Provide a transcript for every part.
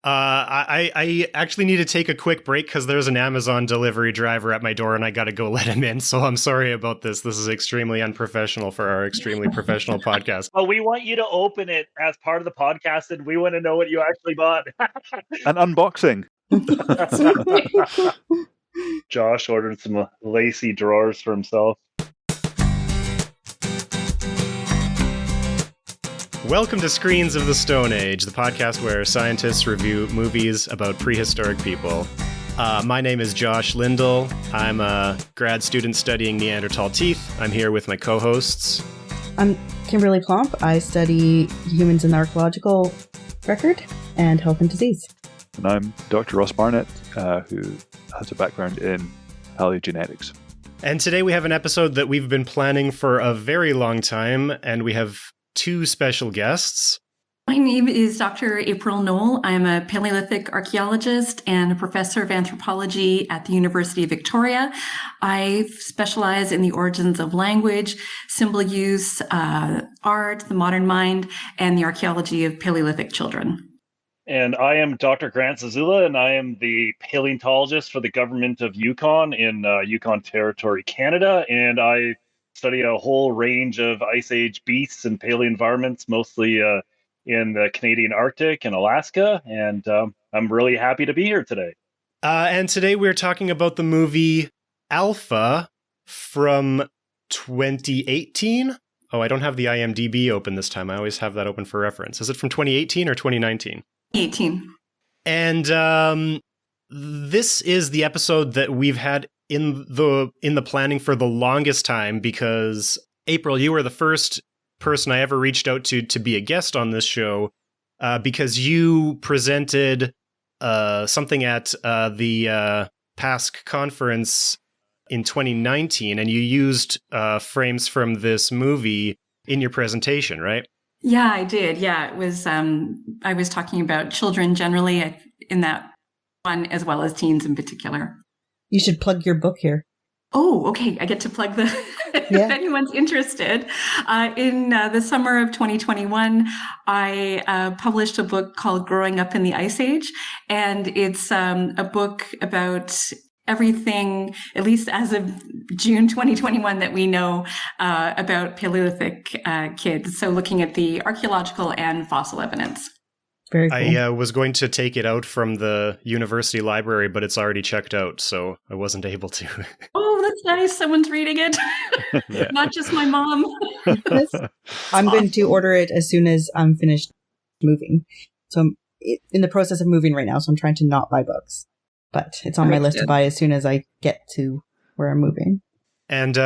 I actually need to take a quick break because there's an Amazon delivery driver at my door and I got to go let him in. So I'm sorry about this. This is extremely unprofessional for our extremely professional podcast. Well, we want you to open it as part of the podcast, and we want to know what you actually bought. An unboxing. Josh ordered some lacy drawers for himself. Welcome to Screens of the Stone Age, the podcast where scientists review movies about prehistoric people. My name is Josh Lindell. I'm a grad student studying Neanderthal teeth. I'm here with my co-hosts. I'm Kimberly Plomp. I study humans in the archaeological record and health and disease. And I'm Dr. Ross Barnett, who has a background in paleogenetics. And today we have an episode that we've been planning for a very long time, and we have two special guests. My name is Dr. April Nowell. I'm a Paleolithic archaeologist and a professor of anthropology at the University of Victoria. I specialize in the origins of language, symbol use, art, the modern mind, and the archaeology of Paleolithic children. And I am Dr. Grant Zazula, and I am the paleontologist for the Government of Yukon in Yukon Territory, Canada. And I study a whole range of Ice Age beasts and paleo environments, mostly in the Canadian Arctic and Alaska. And I'm really happy to be here today. And today we're talking about the movie Alpha from 2018. Oh, I don't have the IMDb open this time. I always have that open for reference. Is it from 2018 or 2019? 18. And this is the episode that we've had in the planning for the longest time because, April, you were the first person I ever reached out to be a guest on this show because you presented something at the PASC conference in 2019, and you used frames from this movie in your presentation, right? Yeah, I did. Yeah, it was. I was talking about children generally in that one, as well as teens in particular. You should plug your book here. Oh, okay. I get to plug the, if anyone's interested. In the summer of 2021, I published a book called Growing Up in the Ice Age. And it's a book about everything, at least as of June 2021, that we know about Paleolithic kids. So looking at the archaeological and fossil evidence. Very cool. I was going to take it out from the university library, but it's already checked out, so I wasn't able to. Oh, that's nice. Someone's reading it. Yeah. Not just my mom. I'm going to order it as soon as I'm finished moving. So I'm in the process of moving right now, so I'm trying to not buy books. But it's on my list to buy as soon as I get to where I'm moving. And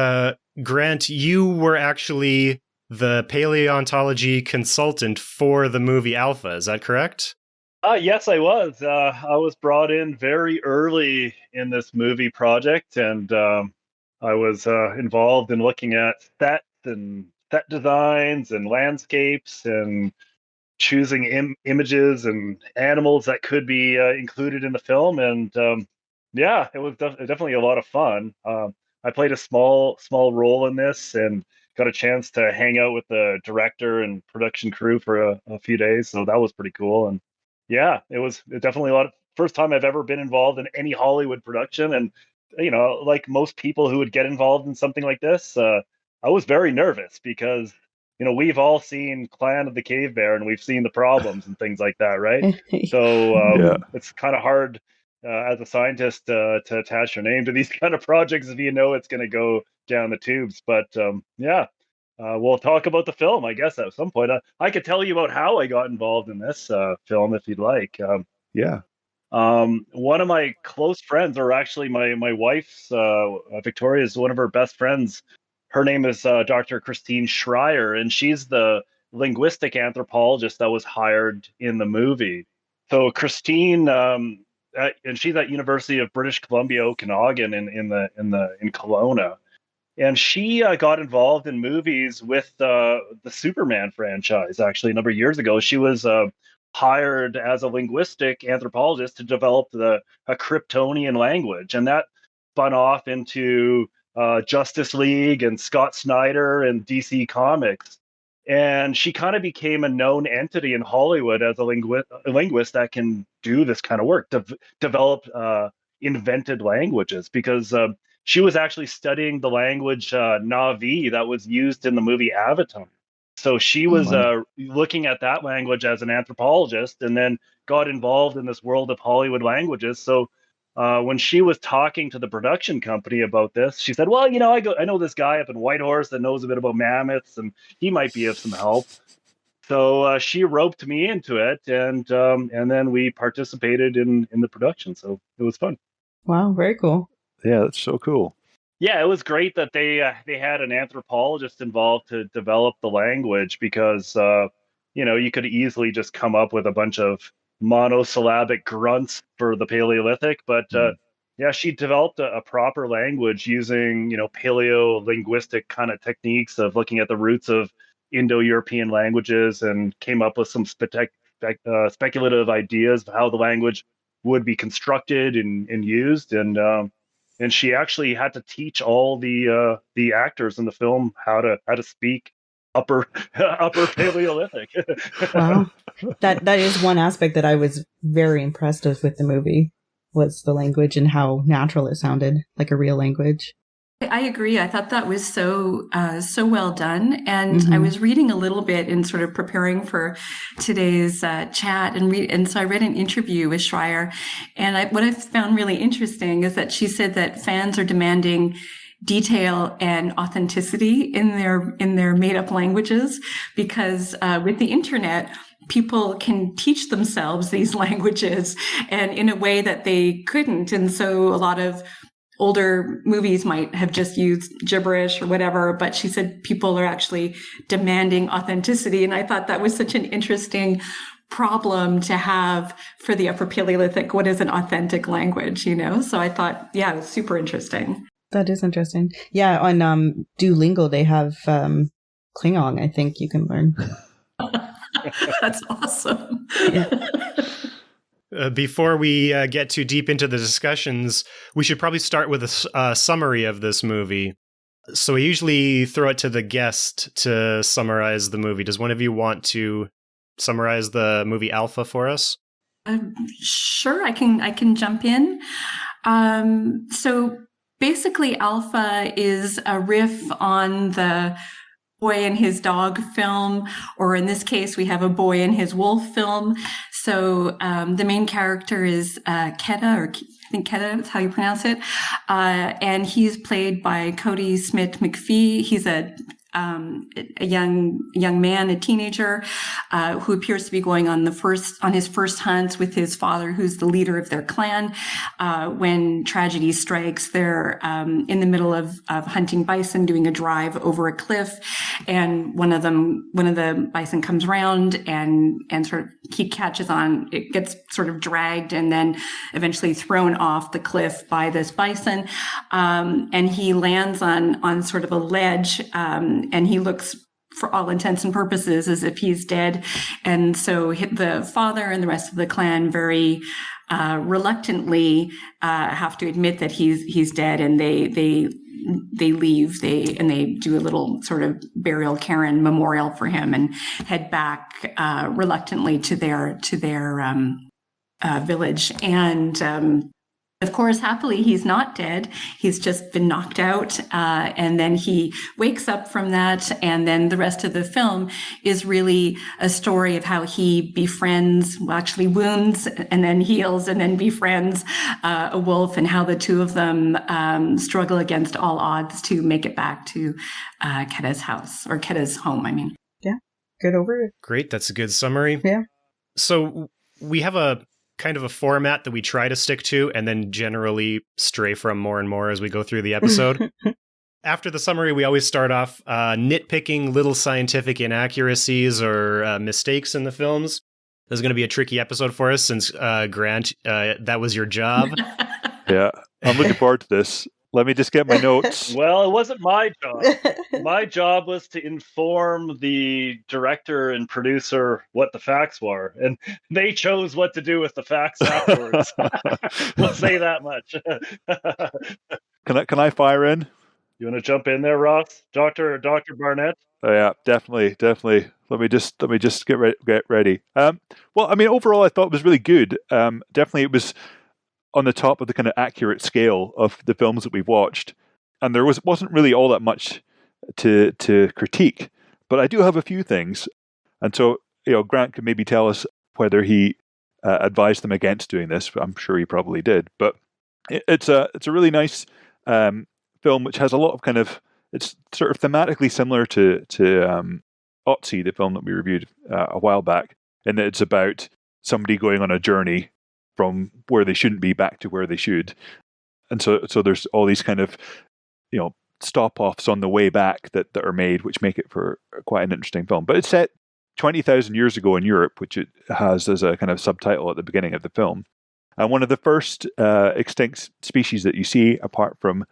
Grant, you were actually the paleontology consultant for the movie Alpha, is that correct? Yes, I was. I was brought in very early in this movie project, and I was involved in looking at sets and set designs and landscapes and choosing images and animals that could be included in the film. And yeah, it was definitely a lot of fun. I played a small role in this and got a chance to hang out with the director and production crew for a few days. So that was pretty cool. And yeah, it was definitely first time I've ever been involved in any Hollywood production. And, you know, like most people who would get involved in something like this, I was very nervous because, you know, we've all seen Clan of the Cave Bear and we've seen the problems and things like that, right? So it's kind of hard as a scientist to attach your name to these kind of projects if you know it's going to go down the tubes. But we'll talk about the film, I guess, at some point. I could tell you about how I got involved in this film if you'd like. One of my close friends, or actually my wife's, Victoria is one of her best friends. Her name is Dr. Christine Schreier, and she's the linguistic anthropologist that was hired in the movie. So Christine, and she's at University of British Columbia, Okanagan, in Kelowna. And she got involved in movies with the Superman franchise, actually, a number of years ago. She was hired as a linguistic anthropologist to develop a Kryptonian language. And that spun off into Justice League and Scott Snyder and DC Comics. And she kind of became a known entity in Hollywood as a linguist that can do this kind of work, develop invented languages, because she was actually studying the language Na'vi that was used in the movie Avatar. So she was looking at that language as an anthropologist, and then got involved in this world of Hollywood languages. So when she was talking to the production company about this, she said, "Well, I know this guy up in Whitehorse that knows a bit about mammoths, and he might be of some help." So she roped me into it, and then we participated in the production. So it was fun. Wow, very cool. Yeah, that's so cool. Yeah, it was great that they had an anthropologist involved to develop the language, because you could easily just come up with a bunch of monosyllabic grunts for the Paleolithic, but yeah, she developed a proper language using paleo-linguistic kind of techniques of looking at the roots of Indo-European languages, and came up with some speculative ideas of how the language would be constructed and used, and she actually had to teach all the actors in the film how to speak upper Paleolithic. Wow, that is one aspect that I was very impressed with the movie, was the language and how natural it sounded, like a real language. I agree. I thought that was so well done. And I was reading a little bit in sort of preparing for today's chat, and so I read an interview with Schreier, and what I found really interesting is that she said that fans are demanding detail and authenticity in their made up languages, because with the internet, people can teach themselves these languages and in a way that they couldn't. And so a lot of older movies might have just used gibberish or whatever, but she said people are actually demanding authenticity. And I thought that was such an interesting problem to have for the Upper Paleolithic. What is an authentic language, So I thought, yeah, it was super interesting. That is interesting. Yeah, on Duolingo, they have Klingon, I think you can learn. That's awesome. Yeah. Before we get too deep into the discussions, we should probably start with a summary of this movie. So I usually throw it to the guest to summarize the movie. Does one of you want to summarize the movie Alpha for us? Sure, I can jump in. So basically, Alpha is a riff on the boy and his dog film, or in this case, we have a boy and his wolf film. So the main character is Keta, or I think Keta is how you pronounce it, and he's played by Cody Smith McPhee. He's a young man, a teenager, who appears to be going on his first hunt with his father, who's the leader of their clan. When tragedy strikes, they're in the middle of hunting bison, doing a drive over a cliff, and one of the bison comes around and sort of he catches on. It gets sort of dragged and then eventually thrown off the cliff by this bison, and he lands on sort of a ledge. And he looks, for all intents and purposes, as if he's dead. And so the father and the rest of the clan very reluctantly have to admit that he's dead, and they leave. They do a little sort of burial cairn memorial for him and head back reluctantly to their village. And of course, happily, he's not dead. He's just been knocked out. And then he wakes up from that. And then the rest of the film is really a story of how he actually wounds and then heals and then befriends a wolf, and how the two of them struggle against all odds to make it back to Keta's house, or Keta's home, I mean. Yeah, good over it. Great, that's a good summary. Yeah. So we have a kind of a format that we try to stick to and then generally stray from more and more as we go through the episode. After the summary, we always start off nitpicking little scientific inaccuracies or mistakes in the films. This is going to be a tricky episode for us since, Grant, that was your job. Yeah, I'm looking forward to this. Let me just get my notes. Well, it wasn't my job. My job was to inform the director and producer what the facts were, and they chose what to do with the facts afterwards. We'll say that much. Can I fire in? You want to jump in there, Ross? Dr. Barnett? Oh, yeah, definitely. Let me just get ready. Well, I mean, overall, I thought it was really good. Definitely, it was on the top of the kind of accurate scale of the films that we've watched, and there wasn't really all that much to critique. But I do have a few things, and so Grant could maybe tell us whether he advised them against doing this. I'm sure he probably did. But it's a really nice film, which has a lot of kind of, it's sort of thematically similar to Otzi, the film that we reviewed a while back, in that it's about somebody going on a journey from where they shouldn't be back to where they should. And so there's all these kind of, stop-offs on the way back that are made, which make it for quite an interesting film. But it's set 20,000 years ago in Europe, which it has as a kind of subtitle at the beginning of the film. And one of the first extinct species that you see, apart from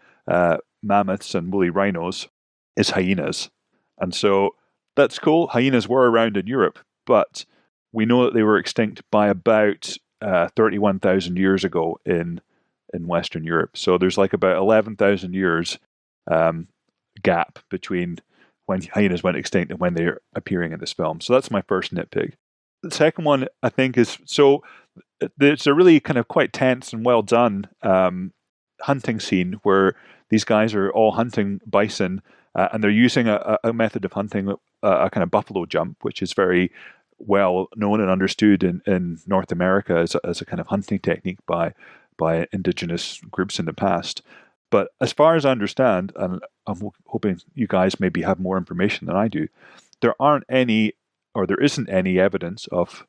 mammoths and woolly rhinos, is hyenas. And so that's cool. Hyenas were around in Europe, but we know that they were extinct by about 31,000 years ago in Western Europe. So there's like about 11,000 years gap between when hyenas went extinct and when they're appearing in this film. So that's my first nitpick. The second one, I think, is it's a really kind of quite tense and well done hunting scene where these guys are all hunting bison and they're using a method of hunting, a kind of buffalo jump, which is very well known and understood in North America as a kind of hunting technique by indigenous groups in the past. But as far as I understand, and I'm hoping you guys maybe have more information than I do, there isn't any evidence of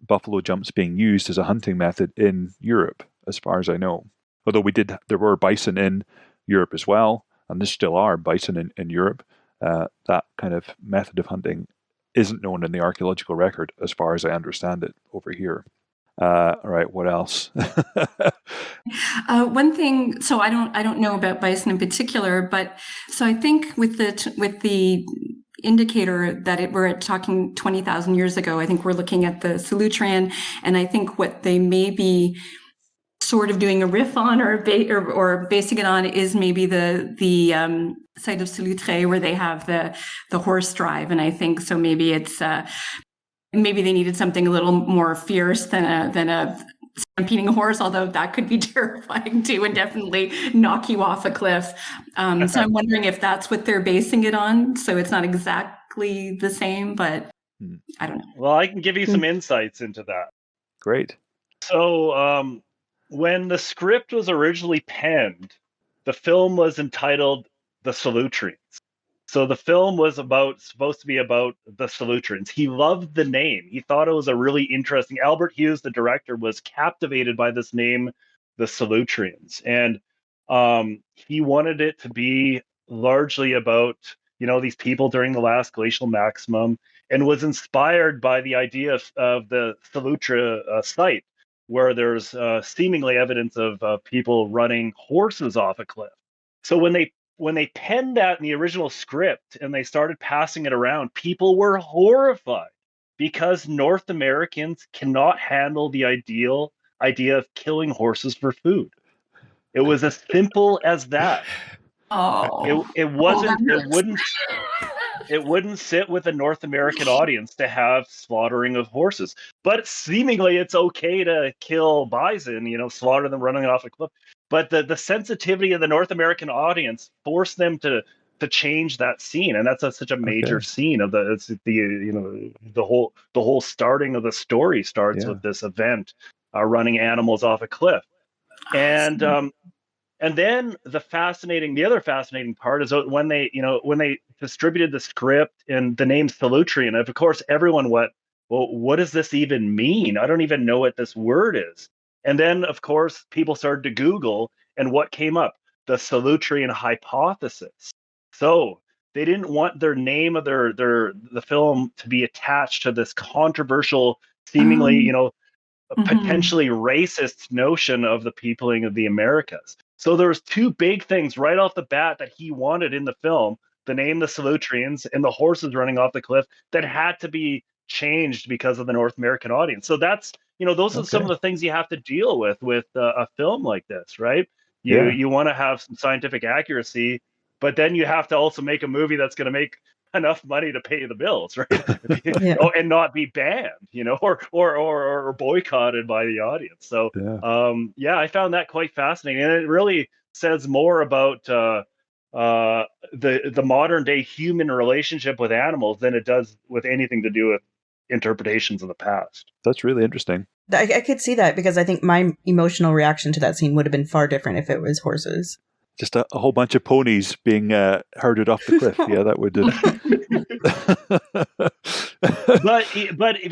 buffalo jumps being used as a hunting method in Europe, as far as I know. Although there were bison in Europe as well, and there still are bison in Europe. That kind of method of hunting isn't known in the archaeological record, as far as I understand it over here. All right, what else? One thing, so I don't know about bison in particular, but so I think with the indicator that we're talking 20,000 years ago, I think we're looking at the Solutrean, and I think what they may be sort of doing a riff on or basing it on is maybe the site of Solutrean where they have the horse drive, and I think so maybe it's maybe they needed something a little more fierce than a stampeding a horse, although that could be terrifying too and definitely knock you off a cliff. So I'm wondering if that's what they're basing it on. So it's not exactly the same, but I don't know. Well, I can give you some insights into that. Great. So when the script was originally penned, the film was entitled The Solutreans. So the film was supposed to be about the Solutreans. He loved the name. He thought it was a really interesting. Albert Hughes, the director, was captivated by this name, the Solutreans, and he wanted it to be largely about these people during the last glacial maximum, and was inspired by the idea of the Solutre site, where there's seemingly evidence of people running horses off a cliff. So when they penned that in the original script and they started passing it around, people were horrified because North Americans cannot handle the idea of killing horses for food. It was as simple as that. Oh, it wouldn't sit with a North American audience to have slaughtering of horses. But seemingly it's okay to kill bison, slaughter them running off a cliff. But the sensitivity of the North American audience forced them to change that scene, and that's such a major scene of the whole starting of the story starts with this event, running animals off a cliff, and then the other fascinating part is when they distributed the script and the name Solutrean, of course everyone went, well, what does this even mean? I don't even know what this word is. And then, of course, people started to Google, and what came up? The Solutrean hypothesis. So they didn't want their name of the film to be attached to this controversial, seemingly, potentially racist notion of the peopling of the Americas. So there's two big things right off the bat that he wanted in the film: the name, the Solutreans, and the horses running off the cliff, that had to be changed because of the North American audience. So that's those are some of the things you have to deal with a film like this, right? You want to have some scientific accuracy, but then you have to also make a movie that's going to make enough money to pay the bills, right? Yeah. And not be banned, or boycotted by the audience. So I found that quite fascinating, and it really says more about the modern day human relationship with animals than it does with anything to do with interpretations of the past. That's really interesting. I could see that, because I think my emotional reaction to that scene would have been far different if it was horses. Just a whole bunch of ponies being herded off the cliff. Yeah, that would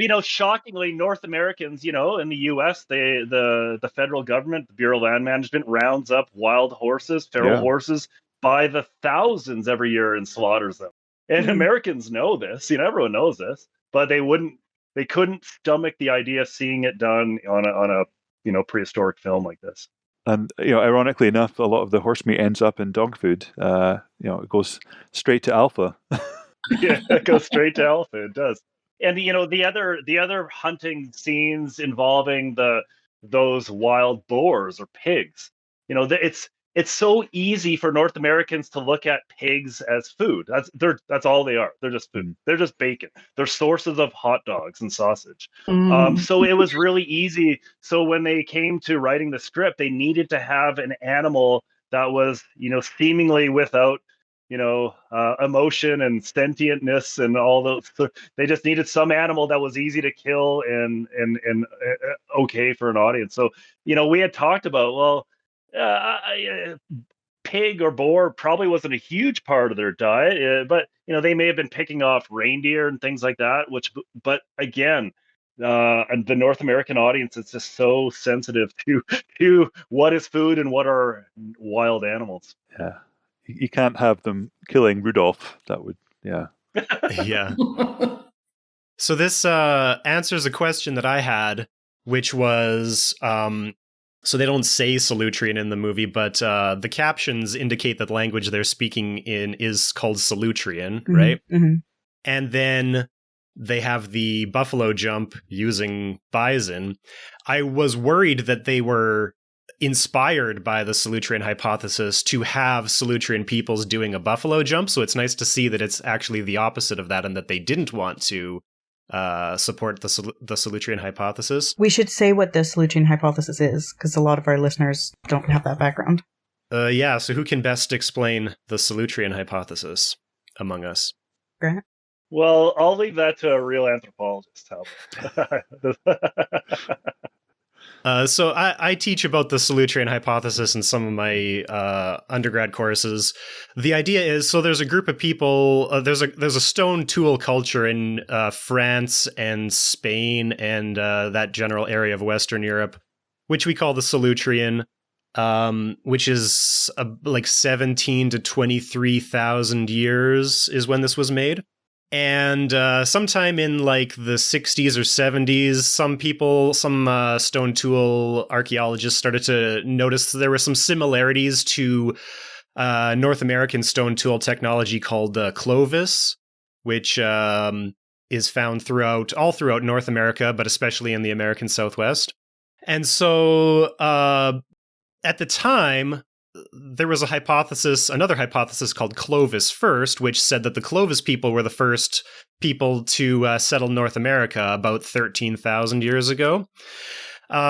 but shockingly, North Americans, in the U.S., the federal government, the Bureau of Land Management, rounds up wild horses, feral horses, by the thousands every year and slaughters them. And Americans know this. Everyone knows this, but they couldn't stomach the idea of seeing it done on a prehistoric film like this. And ironically enough, a lot of the horse meat ends up in dog food. It goes straight to alpha. Yeah, it goes straight to alpha. It does. And the other hunting scenes involving those wild boars or pigs. It's so easy for North Americans to look at pigs as food. That's all they are. They're just food. They're just bacon. They're sources of hot dogs and sausage. So it was really easy. So when they came to writing the script, they needed to have an animal that was, seemingly without, emotion and sentientness and all those. They just needed some animal that was easy to kill and okay for an audience. So, we had talked about, pig or boar probably wasn't a huge part of their diet, but they may have been picking off reindeer and things like that. But again, and the North American audience is just so sensitive to what is food and what are wild animals. Yeah, you can't have them killing Rudolph. That would, yeah. So this answers a question that I had, which was. So they don't say Solutrean in the movie, but the captions indicate that the language they're speaking in is called Solutrean, right? Mm-hmm. And then they have the buffalo jump using bison. I was worried that they were inspired by the Solutrean hypothesis to have Solutrean peoples doing a buffalo jump. So it's nice to see that it's actually the opposite of that, and that they didn't want to support the Solutrean hypothesis. We should say what the Solutrean hypothesis is, because a lot of our listeners don't have that background. So who can best explain the Solutrean hypothesis among us? Grant? Well, I'll leave that to a real anthropologist. So I teach about the Solutrean hypothesis in some of my undergrad courses. The idea is, so there's a group of people, there's a stone tool culture in France and Spain and that general area of Western Europe, which we call the Solutrean, which is like 17 to 23,000 years is when this was made. And sometime in like the 60s or 70s, some stone tool archaeologists started to notice there were some similarities to North American stone tool technology called Clovis, which is found all throughout North America, but especially in the American Southwest. And so at the time, there was another hypothesis called Clovis first, which said that the Clovis people were the first people to settle North America about 13,000 years ago.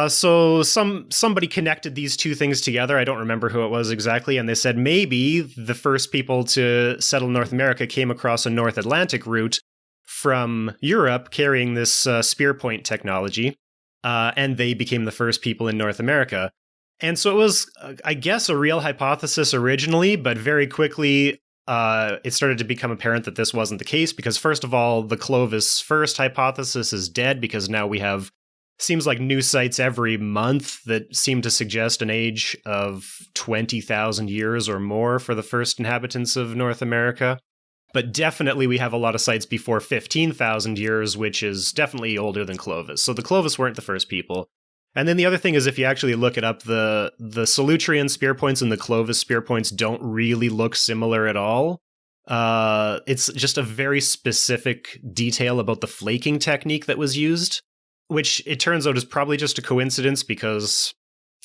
So somebody connected these two things together. I don't remember who it was exactly. And they said maybe the first people to settle North America came across a North Atlantic route from Europe carrying this spear point technology. And they became the first people in North America. And so it was, I guess, a real hypothesis originally, but very quickly it started to become apparent that this wasn't the case because, first of all, the Clovis first hypothesis is dead because now we have, seems like new sites every month that seem to suggest an age of 20,000 years or more for the first inhabitants of North America. But definitely we have a lot of sites before 15,000 years, which is definitely older than Clovis. So the Clovis weren't the first people. And then the other thing is, if you actually look it up, the Solutrean spear points and the Clovis spear points don't really look similar at all. It's just a very specific detail about the flaking technique that was used, which it turns out is probably just a coincidence because,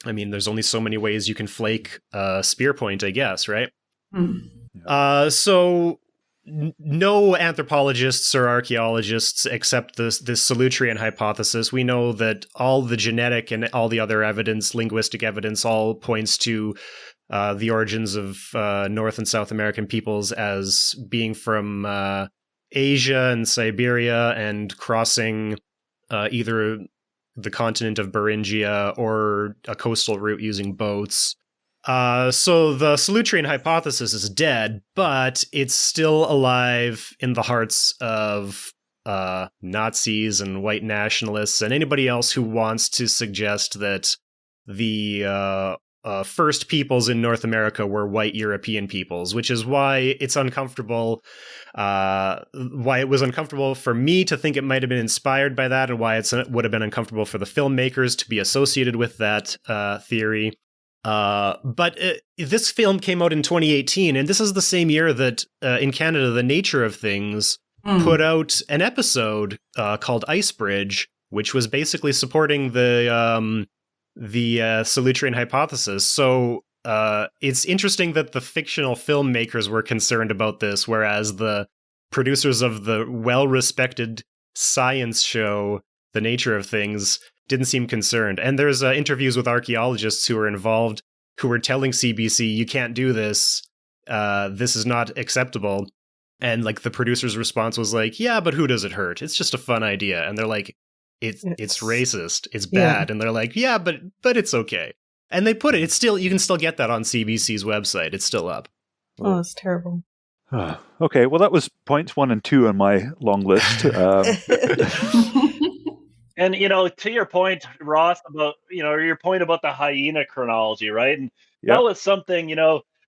I mean, there's only so many ways you can flake a spear point, I guess, right? Mm. So no anthropologists or archaeologists accept this Solutrean hypothesis. We know that all the genetic and all the other evidence, linguistic evidence, all points to the origins of North and South American peoples as being from Asia and Siberia and crossing either the continent of Beringia or a coastal route using boats. So the Solutrean hypothesis is dead, but it's still alive in the hearts of Nazis and white nationalists and anybody else who wants to suggest that the first peoples in North America were white European peoples, which is why it's uncomfortable. Why it was uncomfortable for me to think it might have been inspired by that, and why it would have been uncomfortable for the filmmakers to be associated with that theory. But this film came out in 2018, and this is the same year that in Canada, The Nature of Things put out an episode called Ice Bridge, which was basically supporting the Solutrean hypothesis. So it's interesting that the fictional filmmakers were concerned about this, whereas the producers of the well-respected science show, The Nature of Things, didn't seem concerned. And there's interviews with archaeologists who were involved who were telling CBC, you can't do this. This is not acceptable. And like the producer's response was like, yeah, but who does it hurt? It's just a fun idea. And they're like, it's racist. It's bad. Yeah. And they're like, yeah, but it's okay. And they put it, it's still, you can still get that on CBC's website. It's still up. Oh, it's terrible. Okay, well, that was points 1 and 2 on my long list. And, to your point, Ross, about, your point about the hyena chronology, right? And that was something,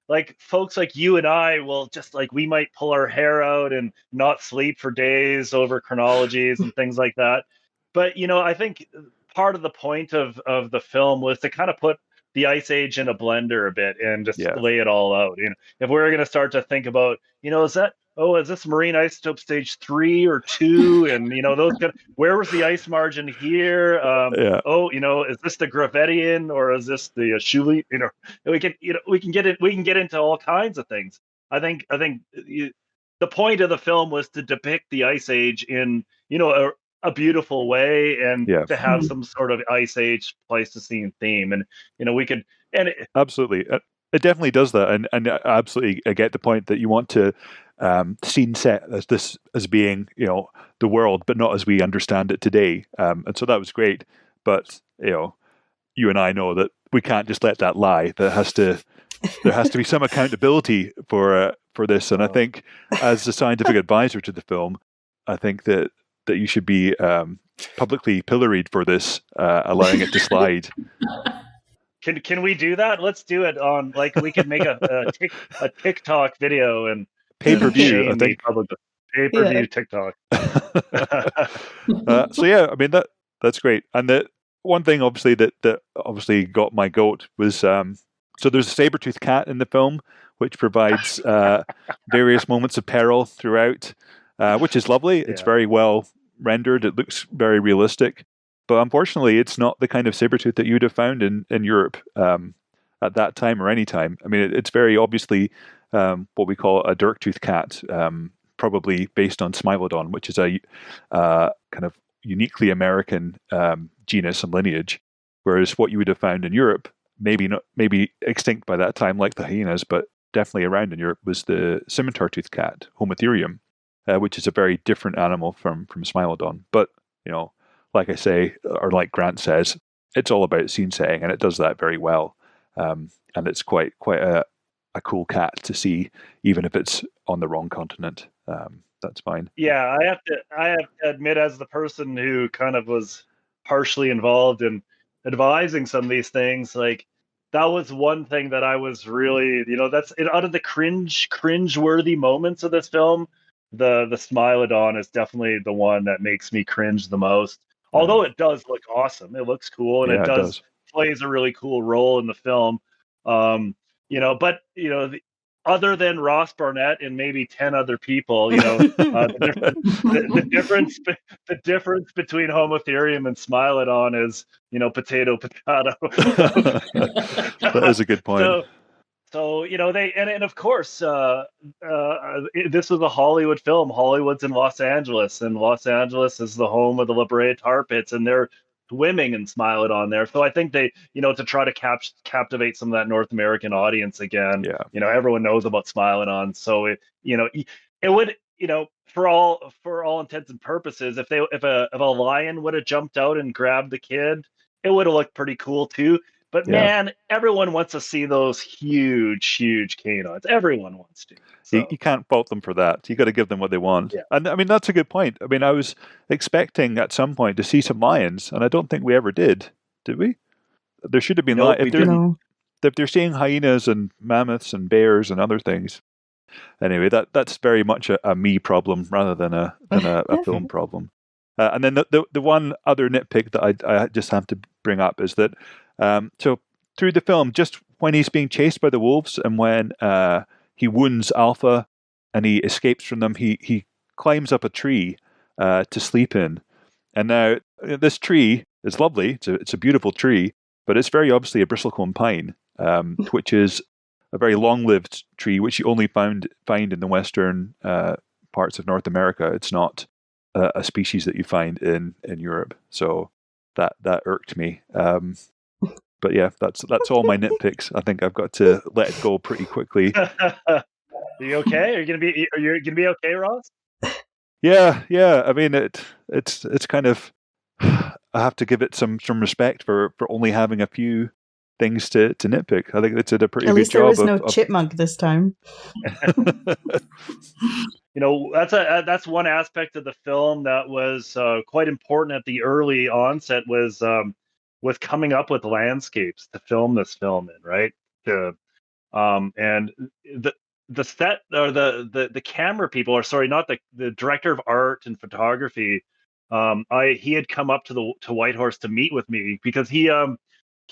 like folks like you and I will just like, we might pull our hair out and not sleep for days over chronologies and things like that. But, I think part of the point of the film was to kind of put the Ice Age in a blender a bit and just lay it all out. If we're going to start to think about, is this marine isotope stage 3 or 2? And, those where was the ice margin here? Is this the Gravettian or is this the Schuli? We can get into all kinds of things. I think the point of the film was to depict the Ice Age in, a beautiful way and to have some sort of Ice Age Pleistocene theme. And, we could, absolutely. It definitely does that. And absolutely, I get the point that you want to scene set as being, the world, but not as we understand it today. And so that was great. But, you and I know that we can't just let that lie. There has to be some accountability for this. And I think as the scientific advisor to the film, I think that you should be publicly pilloried for this, allowing it to slide. Can we do that? Let's do it on, like, we could make a TikTok video and pay-per-view. I think pay-per-view TikTok. So I mean that's great. And the one thing obviously that obviously got my goat was so there's a saber-toothed cat in the film, which provides various moments of peril throughout, which is lovely. It's very well rendered. It looks very realistic. But unfortunately, it's not the kind of saber-tooth that you would have found in Europe at that time or any time. I mean, it's very obviously what we call a dirk-toothed cat, probably based on Smilodon, which is a kind of uniquely American genus and lineage. Whereas what you would have found in Europe, maybe extinct by that time, like the hyenas, but definitely around in Europe, was the scimitar-toothed cat, Homotherium, which is a very different animal from Smilodon. But like I say, or like Grant says, it's all about scene setting, and it does that very well. And it's quite a cool cat to see, even if it's on the wrong continent. That's fine. Yeah, I have to admit, as the person who kind of was partially involved in advising some of these things, like that was one thing that I was really, that's out of the cringe-worthy moments of this film. The Smilodon is definitely the one that makes me cringe the most. Although it does look awesome, it looks cool, and it plays a really cool role in the film. But other than Ross Barnett and maybe 10 other people, the difference between Homotherium and Smilodon is, potato. That is a good point. So, and of course, this was a Hollywood film. Hollywood's in Los Angeles, and Los Angeles is the home of the La Brea Tar Pits, and they're swimming in Smilodon there. So I think they, to try to captivate some of that North American audience again, everyone knows about Smilodon. So it would, for all intents and purposes, if a lion would have jumped out and grabbed the kid, it would have looked pretty cool too. But man, everyone wants to see those huge canines. Everyone wants to. So. You can't fault them for that. You got to give them what they want. Yeah. And I mean, that's a good point. I mean, I was expecting at some point to see some lions, and I don't think we ever did we? There should have been if they're seeing hyenas and mammoths and bears and other things. Anyway, that's very much a me problem rather than a film problem. And then the one other nitpick that I just have to bring up is that so through the film, just when he's being chased by the wolves and when he wounds Alpha and he escapes from them, he climbs up a tree to sleep in. And now this tree is lovely. It's a beautiful tree, but it's very obviously a bristlecone pine, which is a very long-lived tree, which you only find in the western parts of North America. It's not a species that you find in Europe. So that irked me. But yeah, that's all my nitpicks. I think I've got to let it go pretty quickly. Are you okay? Are you gonna be okay, Ross? Yeah. I mean, it's kind of, I have to give it some respect for only having a few things to nitpick. I think it did a pretty good job. At least there was no chipmunk this time. That's one aspect of the film that was quite important at the early onset was coming up with landscapes to film this film in, right? And the set or the camera people, or sorry, not the director of art and photography. He had come up to Whitehorse to meet with me because he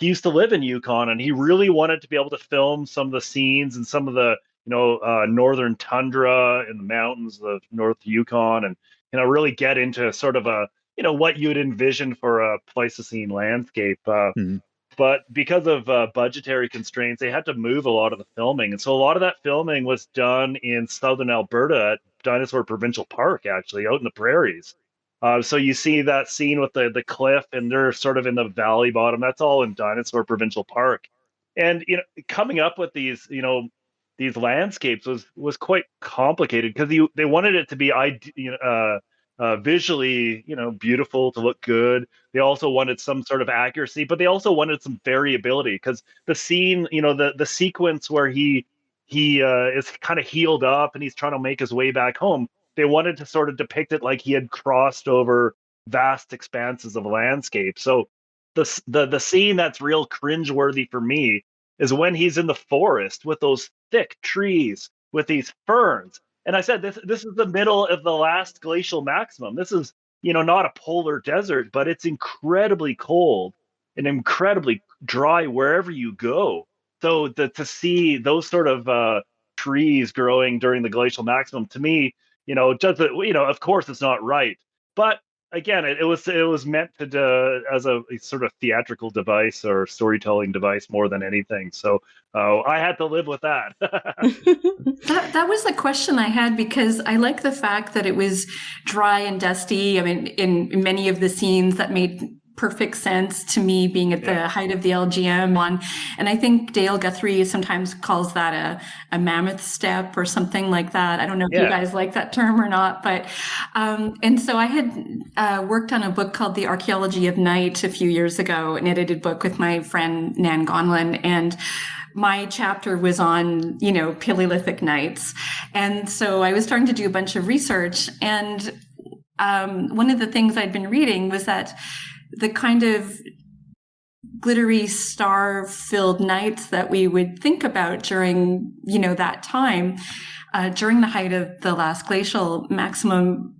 used to live in Yukon and he really wanted to be able to film some of the scenes and some of the northern tundra in the mountains of North Yukon, and really get into sort of a what you'd envision for a Pleistocene landscape. But because of budgetary constraints, they had to move a lot of the filming. And so a lot of that filming was done in southern Alberta at Dinosaur Provincial Park, actually, out in the prairies. So you see that scene with the cliff, and they're sort of in the valley bottom. That's all in Dinosaur Provincial Park. And coming up with these landscapes was quite complicated because they wanted it to be visually, beautiful, to look good. They also wanted some sort of accuracy, but they also wanted some variability because the scene, the sequence where he is kind of healed up and he's trying to make his way back home. They wanted to sort of depict it like he had crossed over vast expanses of landscape. So the scene that's real cringeworthy for me is when he's in the forest with those thick trees with these ferns. And I said, this is the middle of the last glacial maximum. This is, not a polar desert, but it's incredibly cold and incredibly dry wherever you go. So to see those sort of trees growing during the glacial maximum, to me, of course it's not right. But again, it was meant to as a sort of theatrical device or storytelling device more than anything. So I had to live with that. That was the question I had, because I like the fact that it was dry and dusty. I mean, in many of the scenes that made perfect sense to me, being at the height of the LGM one. And I think Dale Guthrie sometimes calls that a mammoth step or something like that. I don't know if you guys like that term or not, but and so I had worked on a book called The Archaeology of Night a few years ago, an edited book with my friend Nan Gonlin, and my chapter was on, Paleolithic nights. And so I was starting to do a bunch of research, and one of the things I'd been reading was that the kind of glittery star-filled nights that we would think about during, that time, during the height of the last glacial maximum,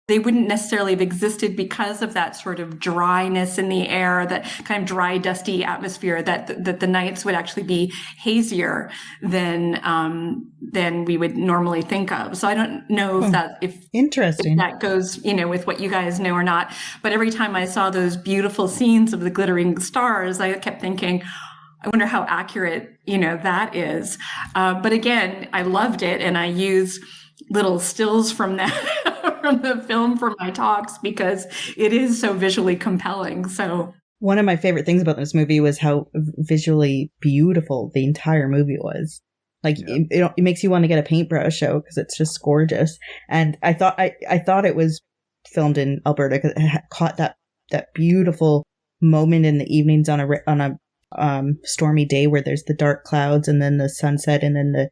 they wouldn't necessarily have existed because of that sort of dryness in the air, that kind of dry, dusty atmosphere, that the nights would actually be hazier than we would normally think of. So I don't know if interesting, if that goes, with what you guys know or not. But every time I saw those beautiful scenes of the glittering stars, I kept thinking, I wonder how accurate, that is. But again, I loved it, and I use little stills from that from the film for my talks because it is so visually compelling. So one of my favorite things about this movie was how visually beautiful the entire movie was. Like it makes you want to get a paintbrush show because it's just gorgeous. And I thought it was filmed in Alberta because it caught that beautiful moment in the evenings on a stormy day where there's the dark clouds and then the sunset and then the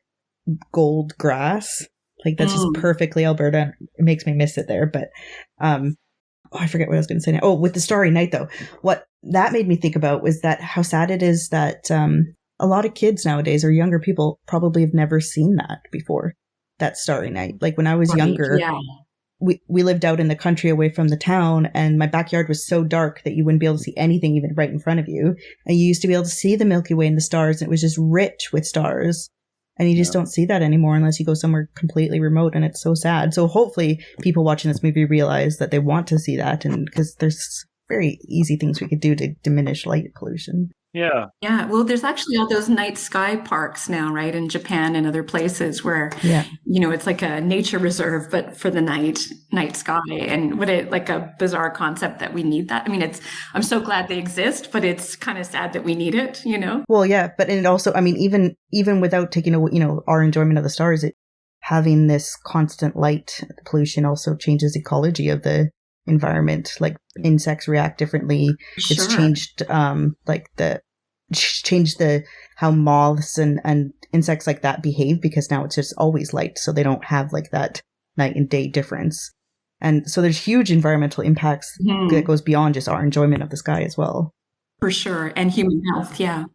gold grass. Like that's just perfectly Alberta. It makes me miss it there. But I forget what I was going to say now. Oh, with the Starry Night though, what that made me think about was that how sad it is that a lot of kids nowadays or younger people probably have never seen that before. That Starry Night. Like when I was younger, we lived out in the country away from the town, and my backyard was so dark that you wouldn't be able to see anything even right in front of you. And you used to be able to see the Milky Way and the stars, and it was just rich with stars. And you just don't see that anymore unless you go somewhere completely remote, and it's so sad. So hopefully people watching this movie realize that they want to see that, and because there's very easy things we could do to diminish light pollution. Yeah. Yeah. Well, there's actually all those night sky parks now, right? In Japan and other places where, it's like a nature reserve, but for the night sky. And like a bizarre concept that we need that. I mean, I'm so glad they exist, but it's kind of sad that we need it, Well, yeah. But it also, I mean, even without taking away, our enjoyment of the stars, having this constant light pollution also changes the ecology of the environment. Like insects react differently. Sure. It's changed how moths and insects like that behave, because now it's just always light, so they don't have like that night and day difference. And so there's huge environmental impacts that goes beyond just our enjoyment of the sky as well. For sure. And human health. Yeah.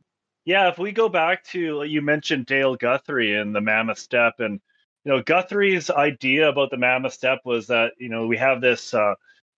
Yeah. If we go back to, you mentioned Dale Guthrie and the Mammoth Steppe, and Guthrie's idea about the Mammoth Steppe was that we have this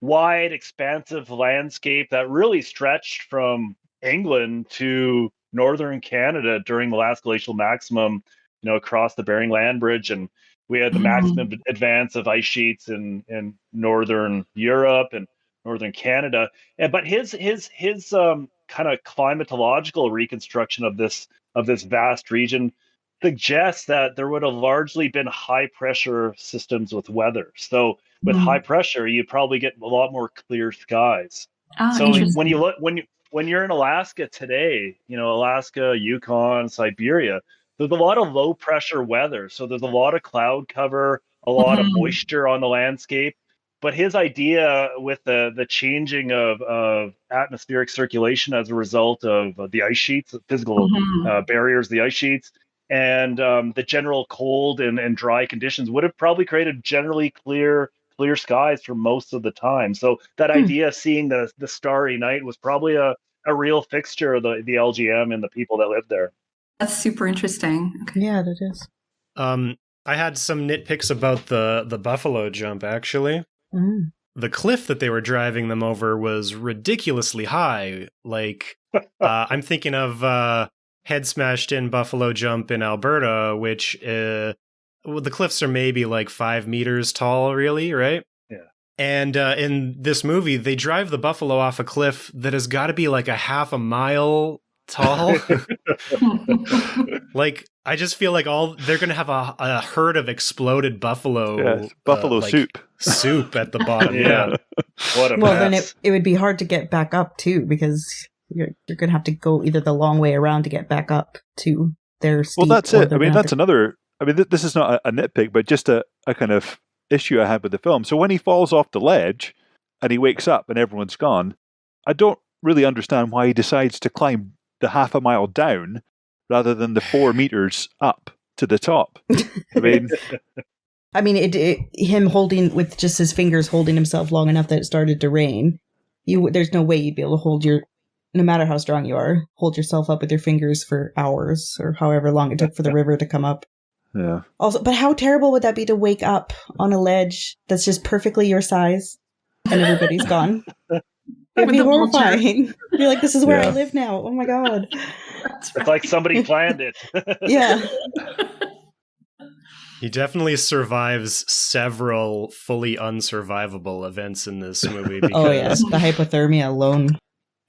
wide, expansive landscape that really stretched from England to northern Canada during the last glacial maximum, across the Bering Land Bridge. And we had the maximum advance of ice sheets in northern Europe and northern Canada. But his kind of climatological reconstruction of this vast region suggests that there would have largely been high pressure systems with weather. So with high pressure, you probably get a lot more clear skies. So when you're in Alaska today, Alaska, Yukon, Siberia, there's a lot of low pressure weather. So there's a lot of cloud cover, a lot of moisture on the landscape. But his idea with the changing of atmospheric circulation as a result of the ice sheets, the physical barriers, the ice sheets, and the general cold and dry conditions would have probably created generally clear skies for most of the time. So that idea of seeing the Starry Night was probably a real fixture of the LGM and the people that lived there. That's super interesting. Okay. Yeah, that is. I had some nitpicks about the buffalo jump, actually. The cliff that they were driving them over was ridiculously high. Like, I'm thinking of Head Smashed In Buffalo Jump in Alberta, which the cliffs are maybe like 5 meters tall, really, right? Yeah. And in this movie, they drive the buffalo off a cliff that has got to be like a half a mile tall. Like, I just feel like they're going to have a herd of exploded buffalo. Buffalo soup at the bottom. Yeah. What a mess. Then it would be hard to get back up too, because you're going to have to go either the long way around to get back up to their steep. Well, that's it. I mean, that's another. I mean, this is not a nitpick, but just a kind of issue I had with the film. So when he falls off the ledge and he wakes up and everyone's gone, I don't really understand why he decides to climb the half a mile down rather than the 4 meters up to the top. I mean, him holding with just his fingers holding himself long enough that it started to rain. There's no way you'd be able to hold no matter how strong you are, hold yourself up with your fingers for hours or however long it took for the river to come up. Yeah. Also, but how terrible would that be to wake up on a ledge that's just perfectly your size and everybody's gone? It'd be horrifying. You're like, this is where I live now. Oh my God. It's like somebody planned it. Yeah. He definitely survives several fully unsurvivable events in this movie. Because oh, yes. The hypothermia alone.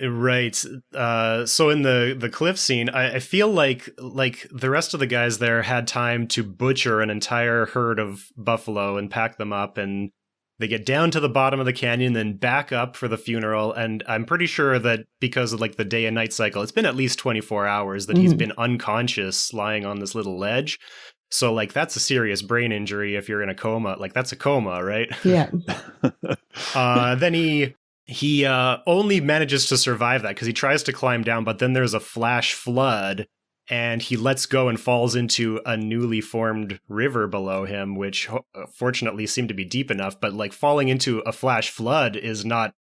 Right. So in the cliff scene, I feel like the rest of the guys there had time to butcher an entire herd of buffalo and pack them up, and they get down to the bottom of the canyon, then back up for the funeral. And I'm pretty sure that because of like the day and night cycle, it's been at least 24 hours that he's been unconscious lying on this little ledge. So like that's a serious brain injury if you're in a coma. Like that's a coma, right? Yeah. Then he only manages to survive that because he tries to climb down, but then there's a flash flood and he lets go and falls into a newly formed river below him, which fortunately seemed to be deep enough. But like falling into a flash flood it's not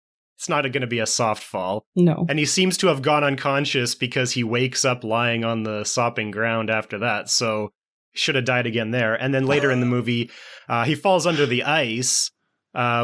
going to be a soft fall. No. And he seems to have gone unconscious because he wakes up lying on the sopping ground after that. So he should have died again there. And then later in the movie, he falls under the ice.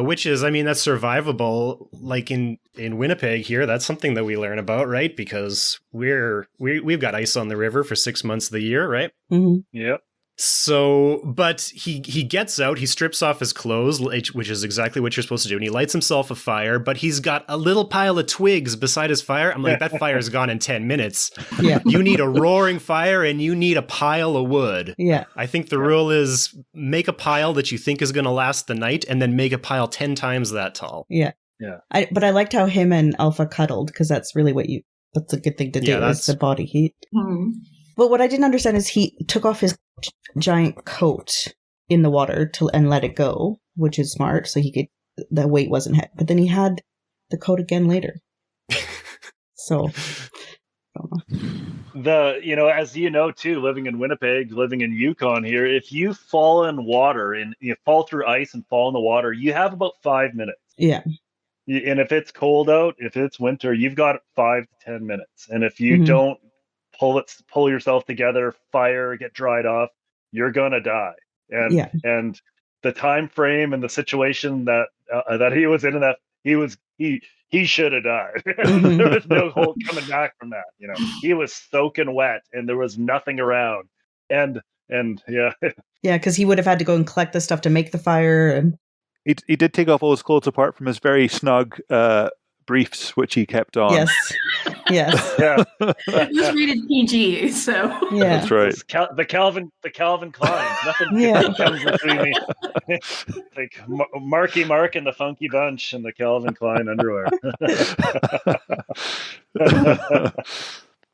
Which is, I mean, that's survivable. Like in Winnipeg here, that's something that we learn about, right? Because we've got ice on the river for 6 months of the year, right? Mm-hmm. Yep. So, but he gets out, he strips off his clothes, which is exactly what you're supposed to do, and he lights himself a fire, but he's got a little pile of twigs beside his fire. I'm like, that fire's gone in 10 minutes. Yeah. You need a roaring fire and you need a pile of wood. Yeah. I think the rule is make a pile that you think is going to last the night and then make a pile 10 times that tall. Yeah. Yeah. But I liked how him and Alpha cuddled because that's really that's a good thing to do is the body heat. Mm-hmm. But what I didn't understand is he took off his giant coat in the water and let it go, which is smart. So the weight wasn't heavy. But then he had the coat again later. So, I don't know. As you know too, living in Winnipeg, living in Yukon here, if you fall in water and you fall through ice and fall in the water, you have about 5 minutes. Yeah. And if it's cold out, if it's winter, you've got 5 to 10 minutes. And if you don't pull yourself together, get dried off, you're gonna die. And the time frame and the situation that he was in that he should have died. There was no hope coming back from that. He was soaking wet and there was nothing around. And yeah. Yeah, because he would have had to go and collect the stuff to make the fire. And he did take off all his clothes apart from his very snug briefs, which he kept on. Yes. Yes. Yeah. It was rated PG, so yeah, that's right. The Calvin Klein. Nothing comes between me. Like Marky Mark and the Funky Bunch and the Calvin Klein underwear.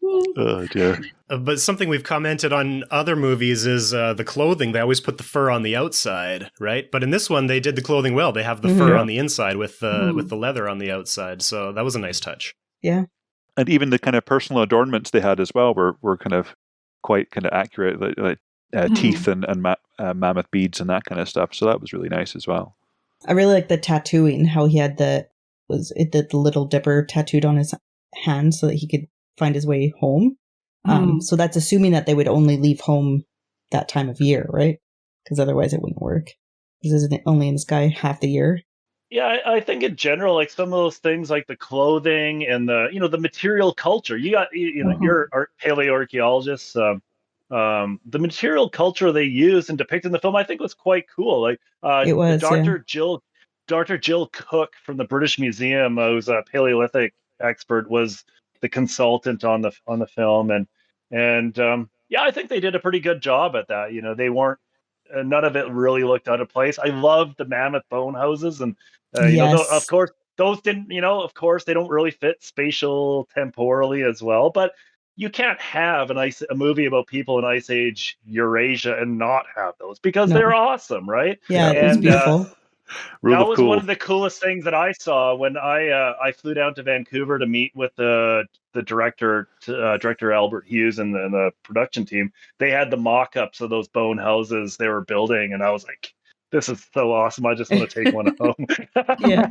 Oh dear. But something we've commented on other movies is the clothing. They always put the fur on the outside, right? But in this one, they did the clothing well. They have the fur on the inside with the leather on the outside. So that was a nice touch. Yeah. And even the kind of personal adornments they had as well were kind of quite kind of accurate, like teeth and mammoth beads and that kind of stuff. So that was really nice as well. I really like the tattooing, how he had the Little Dipper tattooed on his hand so that he could find his way home. So that's assuming that they would only leave home that time of year, right? Because otherwise it wouldn't work. Because isn't it only in the sky half the year? Yeah, I think in general, like some of those things, like the clothing and the material culture. You got you're paleoarchaeologists. The material culture they used and depicted in the film, I think, was quite cool. Like it was Dr. Jill Cook from the British Museum, who's a Paleolithic expert, was the consultant on the film, and I think they did a pretty good job at that. They weren't. None of it really looked out of place. I loved the mammoth bone houses, and of course those didn't. Of course they don't really fit spatial temporally as well. But you can't have a movie about people in Ice Age Eurasia and not have those because they're awesome, right? Yeah, it was beautiful. That was one of the coolest things that I saw when I flew down to Vancouver to meet with the director Albert Hughes and the production team. They had the mock-ups of those bone houses they were building, and I was like, "This is so awesome! I just want to take one home." Yeah,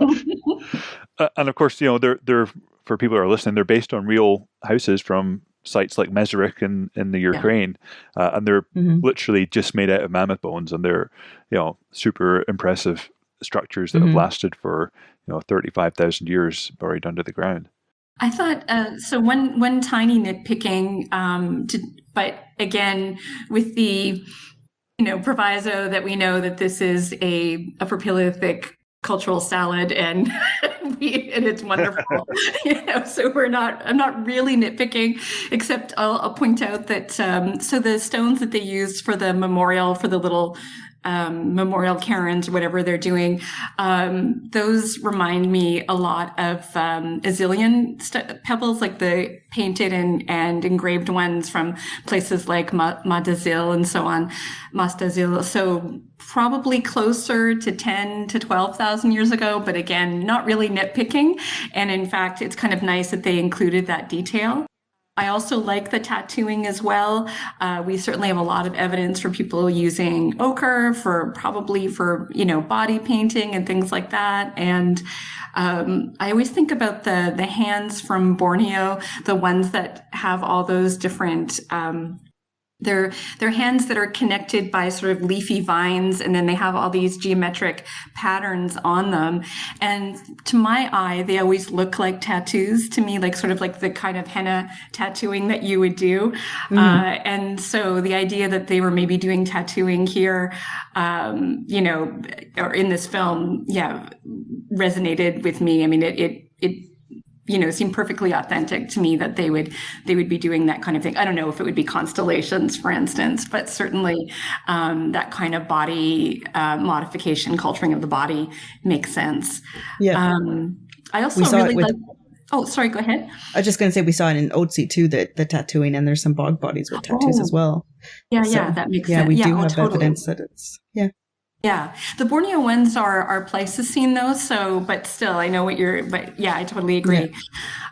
and of course, they're for people who are listening, they're based on real houses from sites like Meserik in the Ukraine, and they're literally just made out of mammoth bones, and they're super impressive structures that have lasted for 35,000 years buried under the ground. I thought so. One tiny nitpicking, but again with the proviso that we know that this is a Upper Paleolithic cultural salad and and it's wonderful. So I'm not really nitpicking, except I'll point out that so the stones that they used for the memorial, for the little memorial cairns or whatever they're doing, those remind me a lot of Azilian pebbles, like the painted and engraved ones from places like Madazil and so on, Mastazil. So probably closer to 10 to 12,000 years ago, but again, not really nitpicking. And in fact, it's kind of nice that they included that detail. I also like the tattooing as well. We certainly have a lot of evidence for people using ochre probably for body painting and things like that. And I always think about the hands from Borneo, the ones that have all those different they're hands that are connected by sort of leafy vines, and then they have all these geometric patterns on them. And to my eye, they always look like tattoos to me, like sort of like the kind of henna tattooing that you would do. And so the idea that they were maybe doing tattooing here, or in this film, resonated with me. I mean, it seemed perfectly authentic to me that they would be doing that kind of thing. I don't know if it would be constellations, for instance, but certainly that kind of body modification, culturing of the body makes sense. Yeah. I also really like. Oh, sorry. Go ahead. I was just going to say we saw it in Otzi too, the tattooing, and there's some bog bodies with tattoos as well. Yeah, that makes sense. Yeah, we do have evidence that it's Yeah, the Borneo ones are Pleistocene though, but still, I know but yeah, I totally agree.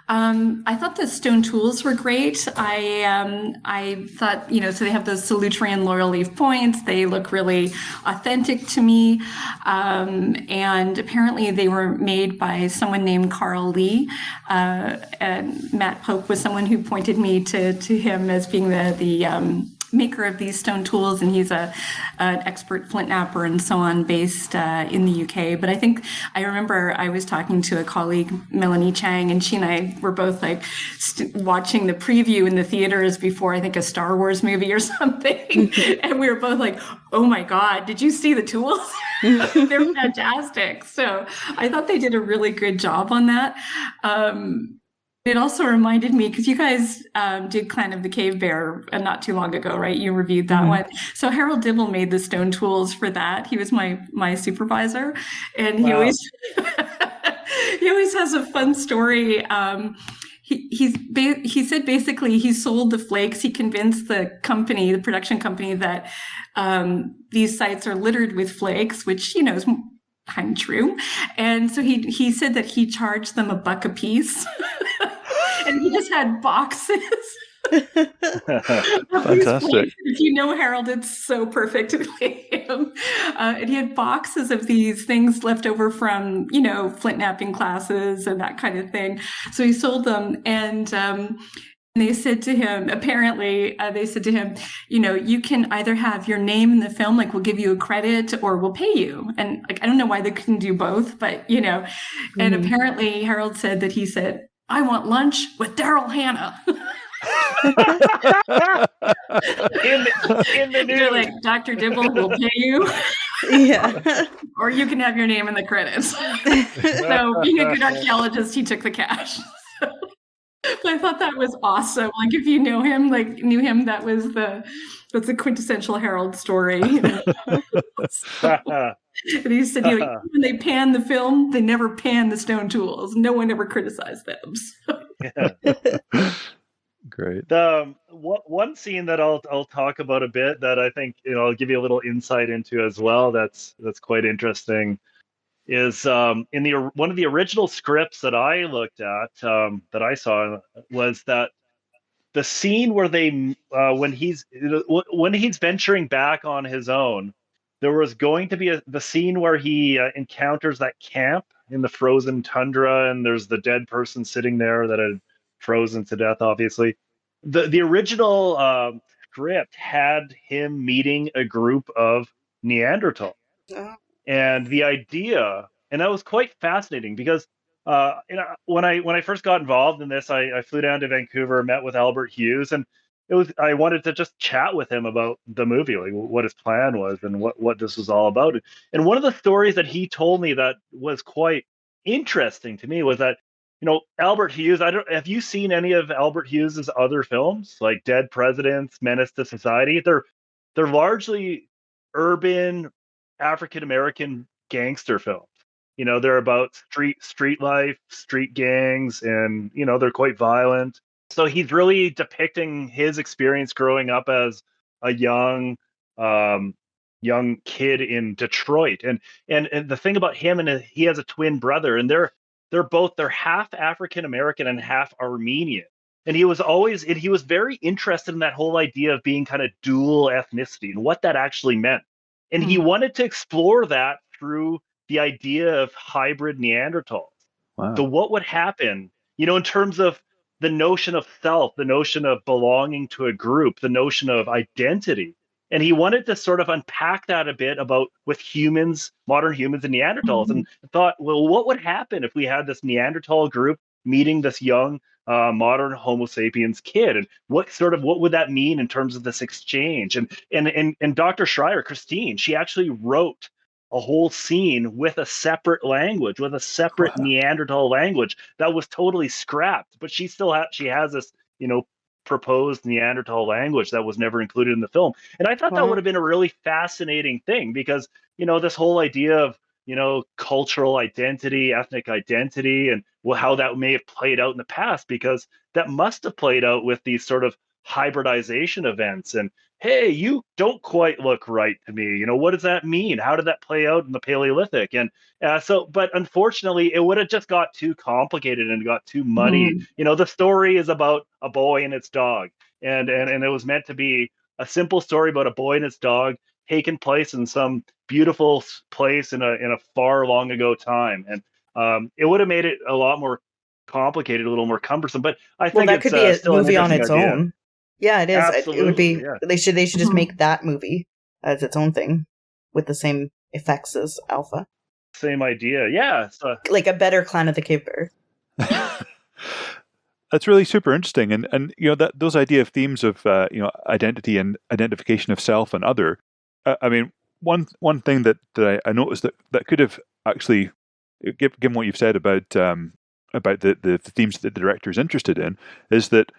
Yeah. I thought the stone tools were great. I thought, so they have those Solutrean laurel leaf points. They look really authentic to me. And apparently they were made by someone named Carl Lee. And Matt Pope was someone who pointed me to him as being the maker of these stone tools, and he's an expert flint knapper and so on, based in the UK. But I remember I was talking to a colleague, Melanie Chang, and she and I were both like watching the preview in the theaters before, I think, a Star Wars movie or something. And we were both like, oh my God, did you see the tools? They're fantastic. So I thought they did a really good job on that. It also reminded me, because you guys did Clan of the Cave Bear not too long ago, right? You reviewed that one. So Harold Dibble made the stone tools for that. He was my supervisor, and he always has a fun story. He said basically he sold the flakes. He convinced the production company, that these sites are littered with flakes, which is kind of true. And so he said that he charged them $1 a piece. And he just had boxes. Fantastic. If you know Harold, it's so perfectly him. And he had boxes of these things left over from, flint knapping classes and that kind of thing. So he sold them, and they said to him, you can either have your name in the film, like we'll give you a credit, or we'll pay you. And I don't know why they couldn't do both, but, and apparently Harold said that he said, I want lunch with Daryl Hannah. in the news. They're like, Dr. Dibble will pay you. Yeah. Or you can have your name in the credits. So being a good archaeologist, he took the cash. But I thought that was awesome. Like, if you knew him, that's a quintessential Harold story. And he said, when they pan the film, they never pan the stone tools. No one ever criticized them. So. Great. One scene that I'll talk about a bit, that I think I'll give you a little insight into as well. That's quite interesting. Is in one of the original scripts that I looked at, that I saw, was that the scene where when he's venturing back on his own, there was going to be the scene where he encounters that camp in the frozen tundra, and there's the dead person sitting there that had frozen to death. Obviously, the original script had him meeting a group of Neanderthal. And the idea, and that was quite fascinating, because when I first got involved in this, I flew down to Vancouver, met with Albert Hughes, and I wanted to just chat with him about the movie, like what his plan was and what this was all about. And one of the stories that he told me that was quite interesting to me was that, Albert Hughes, have you seen any of Albert Hughes's other films, like Dead Presidents, Menace to Society? They're largely urban African American gangster films. They're about street life, street gangs, and they're quite violent. So he's really depicting his experience growing up as a young kid in Detroit. And the thing about him, and he has a twin brother, and they're half African American and half Armenian. And he was very interested in that whole idea of being kind of dual ethnicity and what that actually meant. And he wanted to explore that through the idea of hybrid Neanderthals. Wow. So what would happen, in terms of the notion of self, the notion of belonging to a group, the notion of identity. And he wanted to sort of unpack that a bit with humans, modern humans and Neanderthals, and thought, well, what would happen if we had this Neanderthal group meeting this young modern Homo sapiens kid, and what would that mean in terms of this exchange? And Dr. Schreier, Christine, she actually wrote a whole scene with a separate language, with a separate Neanderthal language that was totally scrapped, but she has this, proposed Neanderthal language that was never included in the film. And I thought that would have been a really fascinating thing because, this whole idea of, cultural identity, ethnic identity, and how that may have played out in the past, because that must have played out with these sort of hybridization events. And hey, you don't quite look right to me. What does that mean? How did that play out in the Paleolithic? And but unfortunately, it would have just got too complicated and got too muddy. The story is about a boy and its dog, and it was meant to be a simple story about a boy and its dog taking place in some beautiful place in a far long ago time. And it would have made it a lot more complicated, a little more cumbersome. But I think that could be a still movie on its idea. own. Yeah, it is. Absolutely, it would be. Yeah. They should just make that movie as its own thing with the same effects as Alpha. Same idea, yeah. So, like a better Clan of the Cave Bear. That's really super interesting, and that those idea of themes of identity and identification of self and other. I mean, one thing that I noticed that could have actually, given what you've said about the themes that the director is interested in, is that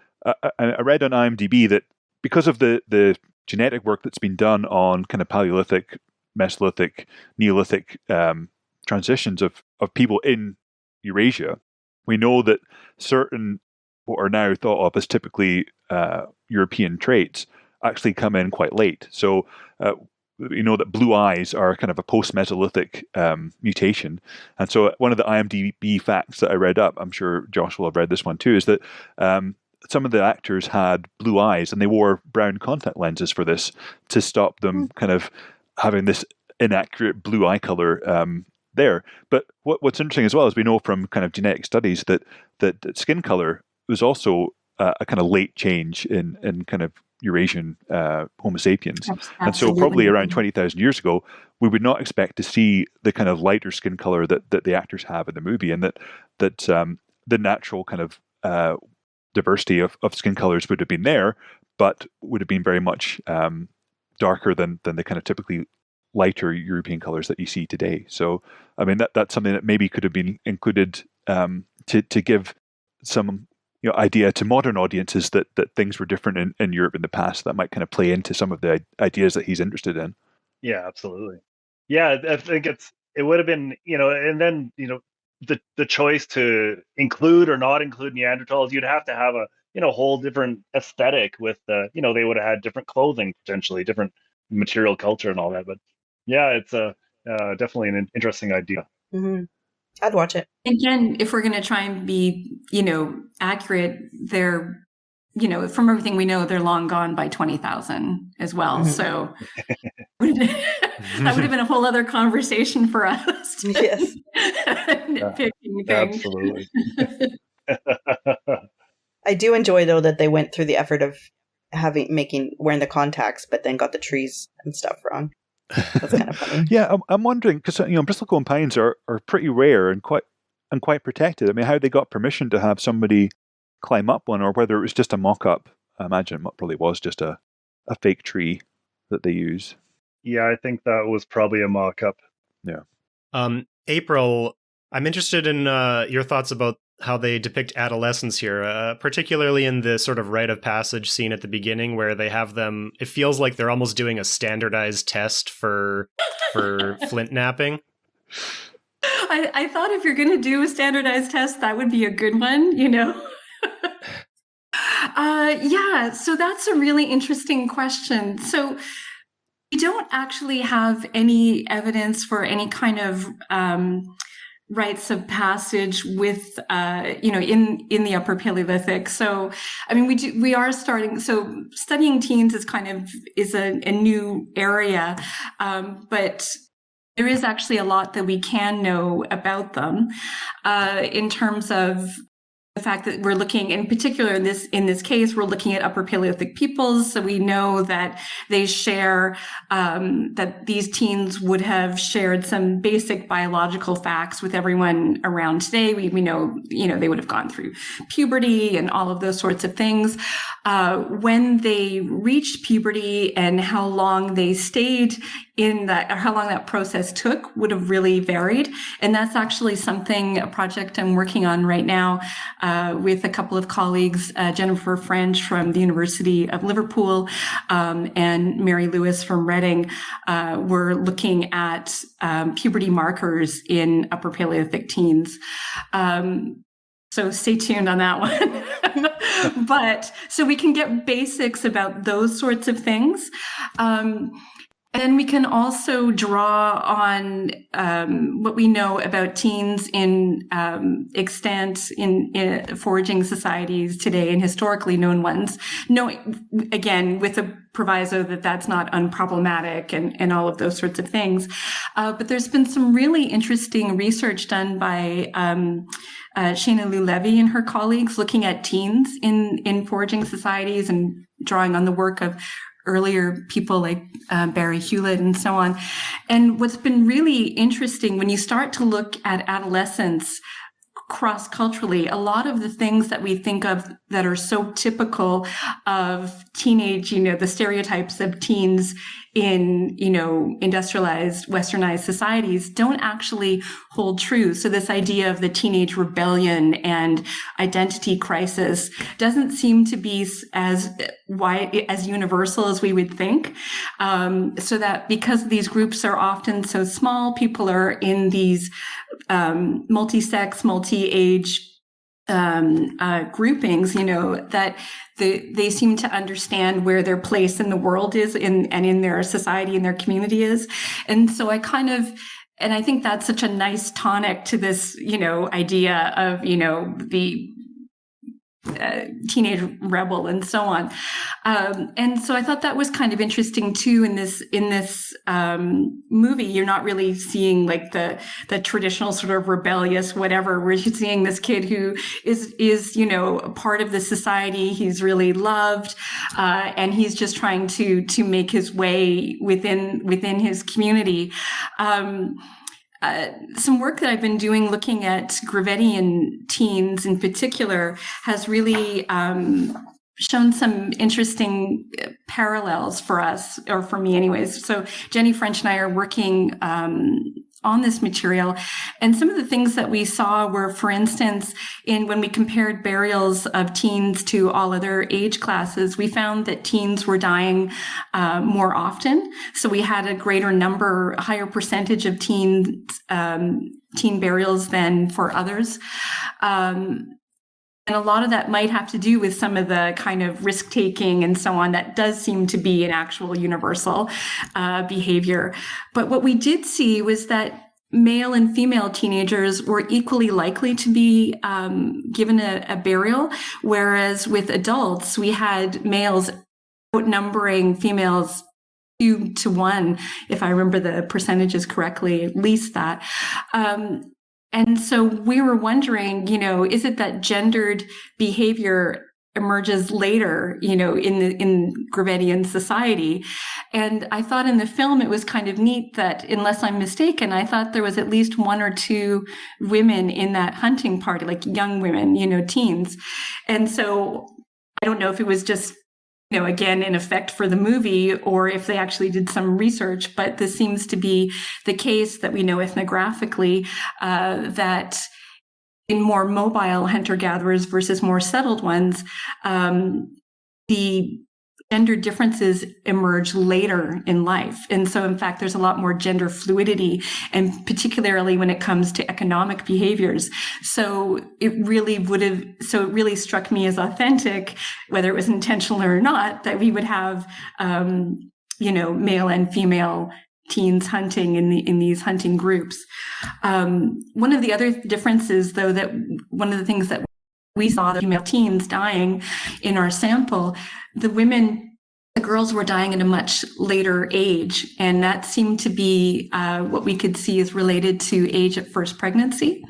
I read on IMDb that because of the genetic work that's been done on kind of Paleolithic, Mesolithic, Neolithic transitions of people in Eurasia, we know that certain what are now thought of as typically European traits actually come in quite late. So that blue eyes are kind of a post-Mesolithic mutation. And so one of the IMDb facts that I read up, I'm sure Josh will have read this one too, is that some of the actors had blue eyes and they wore brown contact lenses for this to stop them kind of having this inaccurate blue eye color there. But what's interesting as well is we know from kind of genetic studies that skin color was also a kind of late change in kind of Eurasian Homo sapiens. And so probably around 20,000 years ago, we would not expect to see the kind of lighter skin color that the actors have in the movie, and that the natural kind of diversity of skin colors would have been there, but would have been very much darker than the kind of typically lighter European colors that you see today. So, I mean, that's something that maybe could have been included to give some idea to modern audiences that things were different in Europe in the past. That might kind of play into some of the ideas that he's interested in. Yeah, absolutely. Yeah, I think it would have been, and then, the choice to include or not include Neanderthals, you'd have to have a whole different aesthetic with they would have had different clothing, potentially different material culture and all that. But yeah, it's definitely an interesting idea. Mm-hmm. I'd watch it. Again, if we're going to try and be, accurate, they're, from everything we know, they're long gone by 20,000 as well. Mm-hmm. So that would have been a whole other conversation for us. Yes. Nitpicking Absolutely. I do enjoy, though, that they went through the effort of wearing the contacts, but then got the trees and stuff wrong. That's kind of funny. Yeah, I'm wondering, because bristlecone pines are pretty rare and quite protected. I mean, how they got permission to have somebody climb up one, or whether it was just a mock-up I imagine it probably was just a fake tree that they use. Yeah, I think that was probably a mock-up. Yeah. April, I'm interested in your thoughts about how they depict adolescence here, particularly in the sort of rite of passage scene at the beginning where they have them, it feels like they're almost doing a standardized test for flint napping. I thought if you're going to do a standardized test, that would be a good one, you know? Yeah, so that's a really interesting question. So we don't actually have any evidence for any kind of rites of passage with, in the Upper Paleolithic. So, I mean, we are starting. So, studying teens is a new area, but there is actually a lot that we can know about them in terms of the fact that we're looking, in particular in this case, we're looking at Upper Paleolithic peoples. So we know that they share, that these teens would have shared some basic biological facts with everyone around today. We know, they would have gone through puberty and all of those sorts of things. When they reached puberty and how long they stayed in that, or how long that process took would have really varied. And that's actually a project I'm working on right now with a couple of colleagues, Jennifer French from the University of Liverpool and Mary Lewis from Reading. We're looking at puberty markers in Upper Paleolithic teens. So stay tuned on that one. But so we can get basics about those sorts of things. And we can also draw on what we know about teens in extant in foraging societies today and historically known ones. Knowing, again, with a proviso that that's not unproblematic and all of those sorts of things. But there's been some really interesting research done by Shana Lou Levy and her colleagues looking at teens in foraging societies and drawing on the work of earlier people like Barry Hewlett and so on. And what's been really interesting when you start to look at adolescence cross-culturally, a lot of the things that we think of that are so typical of teenage, the stereotypes of teens in, industrialized, westernized societies don't actually hold true. So this idea of the teenage rebellion and identity crisis doesn't seem to be as universal as we would think. So that because these groups are often so small, people are in these multi-sex, multi-age groupings, that they seem to understand where their place in the world is and in their society and their community is. And so and I think that's such a nice tonic to this, idea of, the teenage rebel and so on. And so I thought that was kind of interesting too in this movie. You're not really seeing like the traditional sort of rebellious whatever. We're seeing this kid who is a part of the society. He's really loved, and he's just trying to make his way within his community. Some work that I've been doing looking at Gravettian teens in particular has really shown some interesting parallels for us, or for me anyways. So Jenny French and I are working on this material. And some of the things that we saw were, for instance, when we compared burials of teens to all other age classes, we found that teens were dying more often. So we had a higher percentage of teen burials than for others. And a lot of that might have to do with some of the kind of risk-taking and so on that does seem to be an actual universal behavior. But what we did see was that male and female teenagers were equally likely to be given a burial, whereas with adults, we had males outnumbering females 2-1, if I remember the percentages correctly, at least that. And so we were wondering, is it that gendered behavior emerges later, in Gravettian society? And I thought in the film it was kind of neat that, unless I'm mistaken, I thought there was at least 1 or 2 women in that hunting party, like young women, teens. And so I don't know if it was just again, in effect for the movie, or if they actually did some research. But this seems to be the case that we know ethnographically, that in more mobile hunter-gatherers versus more settled ones, the gender differences emerge later in life. And so, in fact, there's a lot more gender fluidity, and particularly when it comes to economic behaviors. So it really struck me as authentic, whether it was intentional or not, that we would have, male and female teens hunting in these hunting groups. One of the other differences, though, that one of the things that we saw, the female teens dying in our sample, the girls were dying at a much later age. And that seemed to be what we could see is related to age at first pregnancy.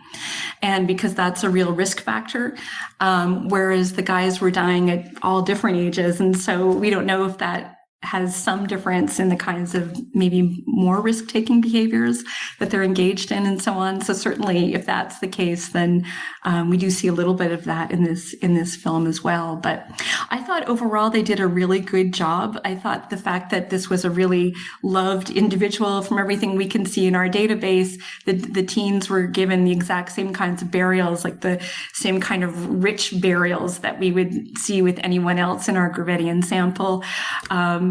And because that's a real risk factor, whereas the guys were dying at all different ages. And so we don't know if that has some difference in the kinds of maybe more risk-taking behaviors that they're engaged in and so on. So certainly if that's the case, then we do see a little bit of that in this film as well. But I thought overall they did a really good job. I thought the fact that this was a really loved individual, from everything we can see in our database, the teens were given the exact same kinds of burials, like the same kind of rich burials that we would see with anyone else in our Gravettian sample.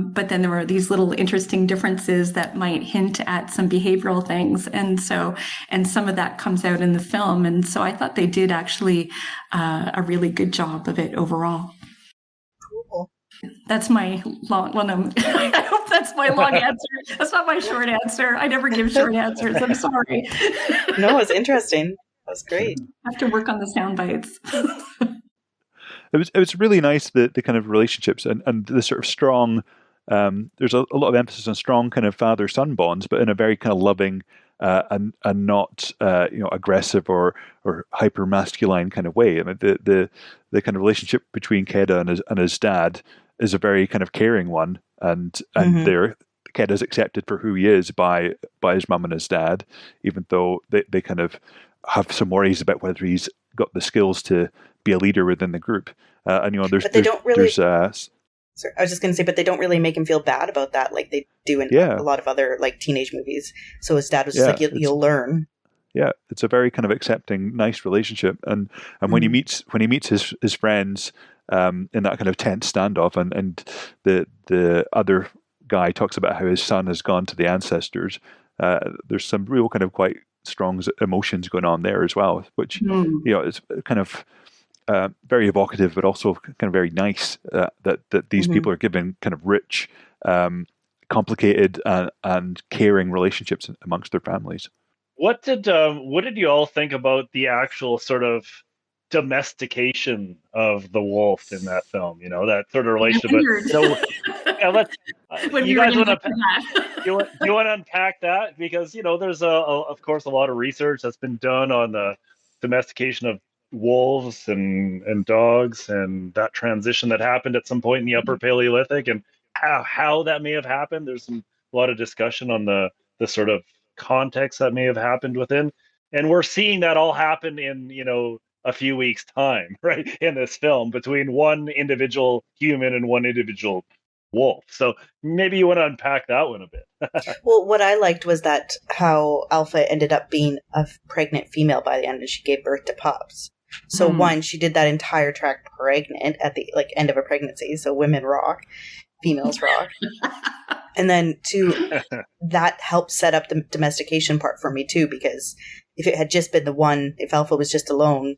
But then there were these little interesting differences that might hint at some behavioral things. And some of that comes out in the film. And so I thought they did actually a really good job of it overall. Cool. That's my long, I hope that's my long answer. That's not my short answer. I never give short answers. I'm sorry. No, it's interesting. That's great. I have to work on the sound bites. It was really nice, the kind of relationships and the sort of strong. There's a lot of emphasis on strong kind of father-son bonds, but in a very kind of loving and not aggressive or hyper masculine kind of way. I mean, the kind of relationship between Keda and his dad is a very kind of caring one, and Keda's accepted for who he is by his mum and his dad, even though they kind of have some worries about whether he's got the skills to be a leader within the group. But they don't really. Sorry, I was just going to say, but they don't really make him feel bad about that, like they do in a lot of other like teenage movies. So his dad was just like, "You'll learn." Yeah, it's a very kind of accepting, nice relationship, and when he meets his friends in that kind of tense standoff, and the other guy talks about how his son has gone to the ancestors. There's some real kind of quite strong emotions going on there as well, which is kind of very evocative, but also kind of very nice that these people are given kind of rich, complicated, and caring relationships amongst their families. What did you all think about the actual sort of domestication of the wolf in that film? You know, that sort of relationship. You guys want to unpack that, because there's of course a lot of research that's been done on the domestication of wolves and dogs, and that transition that happened at some point in the Upper Paleolithic, and how that may have happened. There's a lot of discussion on the sort of context that may have happened within, and we're seeing that all happen in a few weeks' time, right, in this film, between one individual human and one individual wolf. So maybe you want to unpack that one a bit. Well, what I liked was that how Alpha ended up being a pregnant female by the end, and she gave birth to pups. So one, she did that entire track pregnant at the end of a pregnancy. So women rock, females rock. And then two, that helped set up the domestication part for me too, because if it had just been the one, if Alpha was just alone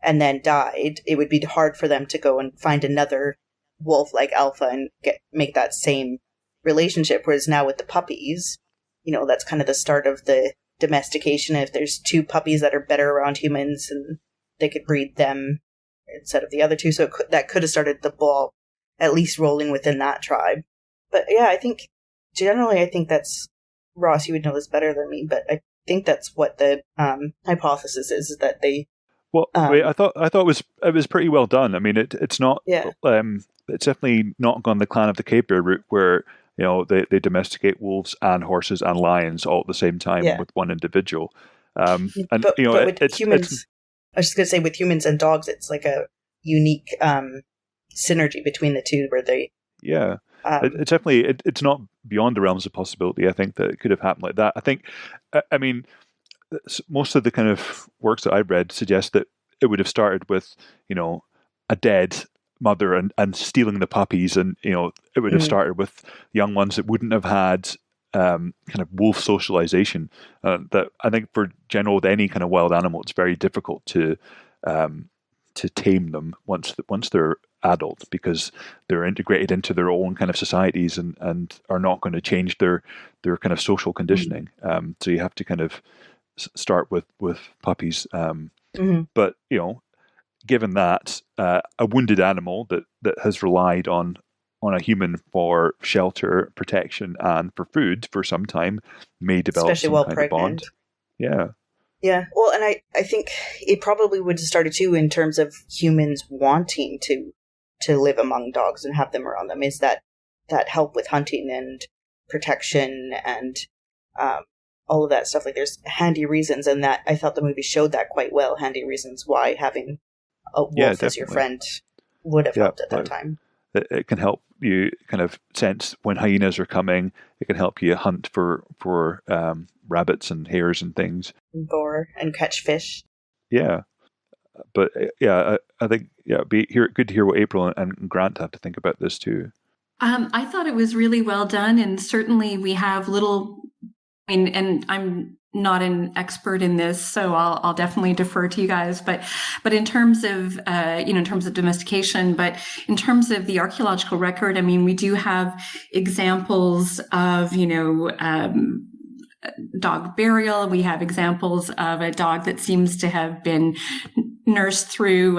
and then died, it would be hard for them to go and find another wolf like Alpha and make that same relationship. Whereas now with the puppies, that's kind of the start of the domestication. If there's two puppies that are better around humans, and they could breed them instead of the other two. So that could have started the ball at least rolling within that tribe. But yeah, I think that's, Ross, you would know this better than me, but I think that's what the hypothesis is that they. Well, I thought it was pretty well done. I mean, it's not. Yeah. It's definitely not gone the Clan of the Cape Bear route, where they domesticate wolves and horses and lions all at the same time with one individual. But with humans, I was just going to say, with humans and dogs, it's like a unique synergy between the two, where they Yeah. It's definitely, it's not beyond the realms of possibility, I think, that it could have happened like that. I think, I mean, most of the kind of works that I've read suggest that it would have started with, a dead mother and stealing the puppies, and it would have started with young ones that wouldn't have had kind of wolf socialization. That I think for general with any kind of wild animal, it's very difficult to tame them once they're adult, because they're integrated into their own kind of societies and are not going to change their kind of social conditioning. So you have to kind of start with puppies. But given that a wounded animal that has relied on a human for shelter, protection, and for food for some time may develop especially some while kind pregnant. of bond. Yeah. Yeah, well, and I think it probably would have started too in terms of humans wanting to live among dogs and have them around them, is that help with hunting and protection and all of that stuff. Like, there's handy reasons, and that I thought the movie showed that quite well, handy reasons why having a wolf as your friend would have helped at that time. It can help you kind of sense when hyenas are coming. It can help you hunt for rabbits and hares and things. Boar and catch fish. Yeah. But I think good to hear what April and Grant have to think about this too. I thought it was really well done, and certainly we have and I'm not an expert in this, so I'll definitely defer to you guys. But in terms of in terms of domestication, but in terms of the archaeological record, I mean, we do have examples of dog burial. We have examples of a dog that seems to have been nursed through,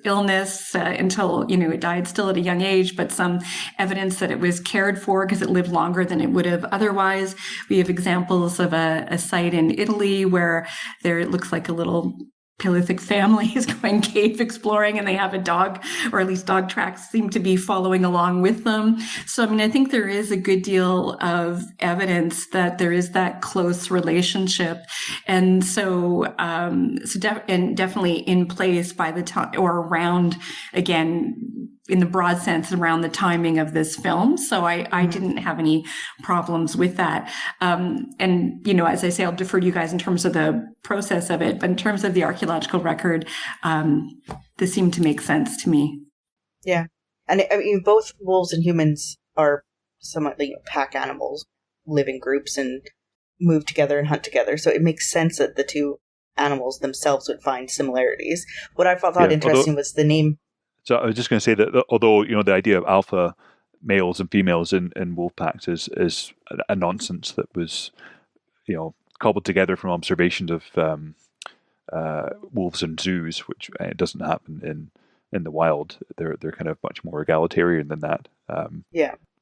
illness until, it died still at a young age, but some evidence that it was cared for because it lived longer than it would have otherwise. We have examples of a site in Italy where it looks like a little Paleolithic family is going cave exploring, and they have a dog, or at least dog tracks seem to be following along with them. So, I mean, I think there is a good deal of evidence that there is that close relationship. And so, definitely in place by the time, or around, again, in the broad sense, around the timing of this film. So I didn't have any problems with that. And, as I say, I'll defer to you guys in terms of the process of it, but in terms of the archaeological record, this seemed to make sense to me. Yeah. And I mean, both wolves and humans are somewhat pack animals, live in groups and move together and hunt together. So it makes sense that the two animals themselves would find similarities. What I thought interesting was the name. So I was just going to say that although, the idea of alpha males and females in wolf packs is a nonsense that was, cobbled together from observations of wolves in zoos, which it doesn't happen in the wild. They're kind of much more egalitarian than that.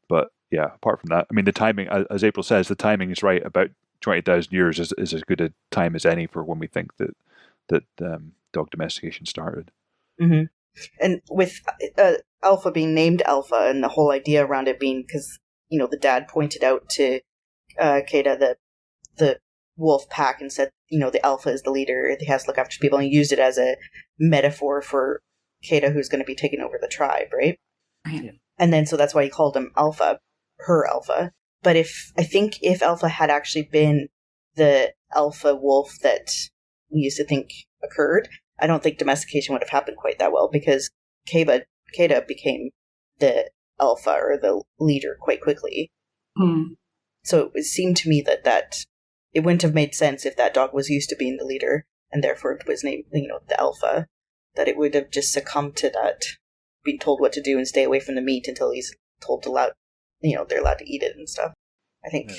But yeah, apart from that, I mean, the timing, as April says, the timing is right. About 20,000 years is as good a time as any for when we think that dog domestication started. Mm-hmm. And with Alpha being named Alpha, and the whole idea around it being because, the dad pointed out to Keda the wolf pack and said, the Alpha is the leader, he has to look after people, and he used it as a metaphor for Keda, who's going to be taking over the tribe, right? Right. And then, so that's why he called him Alpha, her Alpha. But if Alpha had actually been the Alpha wolf that we used to think occurred, I don't think domestication would have happened quite that well, because Keda became the alpha or the leader quite quickly. Mm. So it seemed to me that it wouldn't have made sense if that dog was used to being the leader and therefore it was named, the alpha, that it would have just succumbed to that, being told what to do and stay away from the meat until he's told to they're allowed to eat it and stuff. I think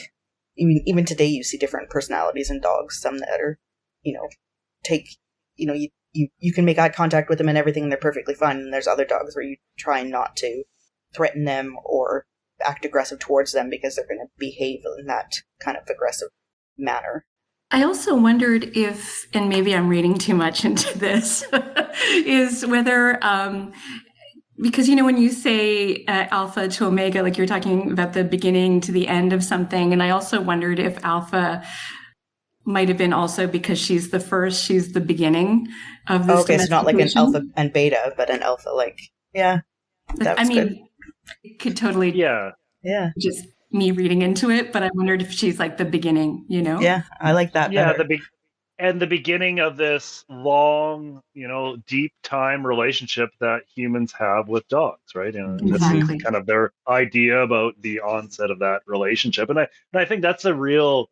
even today you see different personalities in dogs, some that are, you can make eye contact with them and everything and they're perfectly fine. And there's other dogs where you try not to threaten them or act aggressive towards them because they're going to behave in that kind of aggressive manner. I also wondered if, and maybe I'm reading too much into this, is whether, because, when you say alpha to omega, like you're talking about the beginning to the end of something. And I also wondered if alpha might have been also because she's the first, she's the beginning of this. Okay, so not like an alpha and beta, but an alpha, good. It could totally Yeah. just me reading into it, but I wondered if she's like the beginning, you know? Yeah, I like that better. And the beginning of this long, deep time relationship that humans have with dogs, right? And this is Exactly. kind of their idea about the onset of that relationship. And I think that's a real,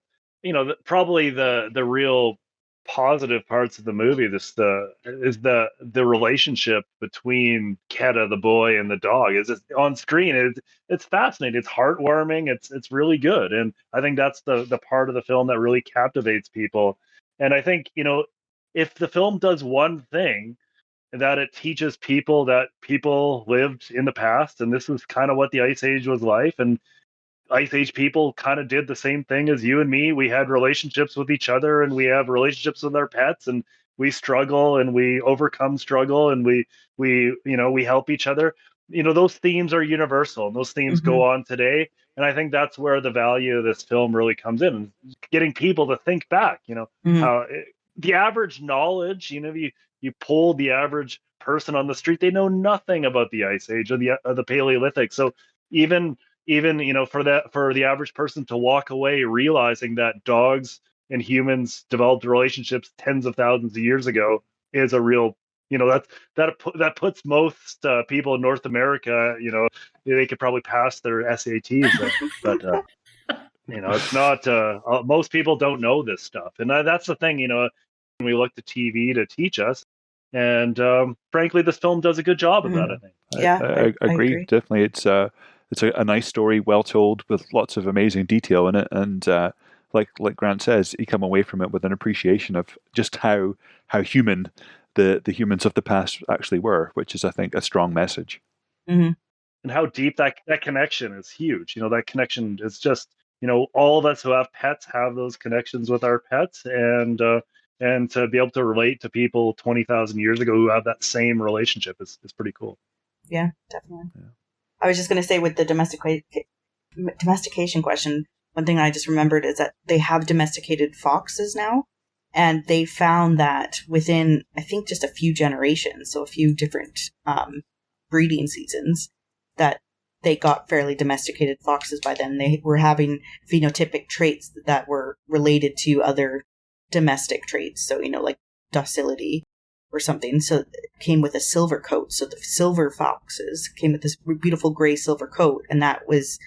probably the real positive parts of the movie. Is the relationship between Keta, the boy, and the dog. Is on screen. It's fascinating. It's heartwarming. It's really good. And I think that's the part of the film that really captivates people. And I think, if the film does one thing, that it teaches people that people lived in the past, and this is kind of what the Ice Age was like. And Ice Age people kind of did the same thing as you and me. We had relationships with each other, and we have relationships with our pets, and we struggle and we overcome struggle, and we help each other. Those themes are universal, and those themes go on today. And I think that's where the value of this film really comes in, getting people to think back. How the average knowledge, you poll the average person on the street, they know nothing about the Ice Age or the Paleolithic. So even for the average person to walk away realizing that dogs and humans developed relationships tens of thousands of years ago is a real, that puts most people in North America, they could probably pass their SATs, but it's not, most people don't know this stuff. And that's the thing, we look to TV to teach us. And frankly, this film does a good job of that, I think. Yeah, I agree. Definitely. It's a nice story, well told, with lots of amazing detail in it. And like Grant says, you come away from it with an appreciation of just how human the humans of the past actually were, which is, I think, a strong message. And how deep that connection is huge. That connection is just, all of us who have pets have those connections with our pets, and to be able to relate to people 20,000 years ago who have that same relationship is pretty cool. Yeah, definitely. Yeah. I was just going to say, with the domestication question, one thing I just remembered is that they have domesticated foxes now, and they found that within, I think, just a few generations, so a few different breeding seasons, that they got fairly domesticated foxes by then. They were having phenotypic traits that were related to other domestic traits, so like docility or something. So it came with a silver coat. So the silver foxes came with this beautiful gray silver coat, and that was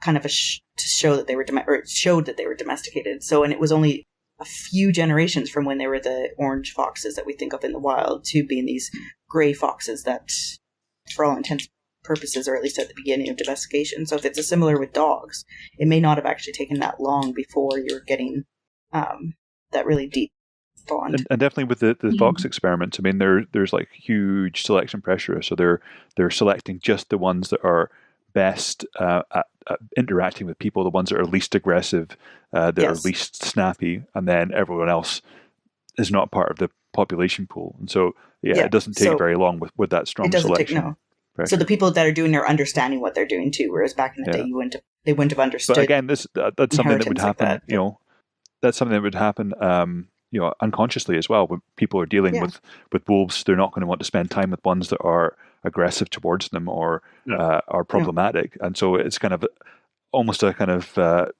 kind of to show that they were it showed that they were domesticated. So, and it was only a few generations from when they were the orange foxes that we think of in the wild to being these gray foxes that, for all intents and purposes, or at least at the beginning of domestication. So if it's similar with dogs, it may not have actually taken that long before you're getting that really deep bond. And definitely with the fox experiments, I mean, there's like huge selection pressure, so they're selecting just the ones that are best at interacting with people, the ones that are least aggressive, that are least snappy, and then everyone else is not part of the population pool. And so it doesn't take very long with that strong selection. Pressure. So the people that are doing are understanding what they're doing too, whereas back in the day they wouldn't have understood. But again, that's something that would happen. Like that. That's something that would happen. Unconsciously as well. When people are dealing with wolves, they're not going to want to spend time with ones that are aggressive towards them or are problematic. And so it's kind of almost a kind of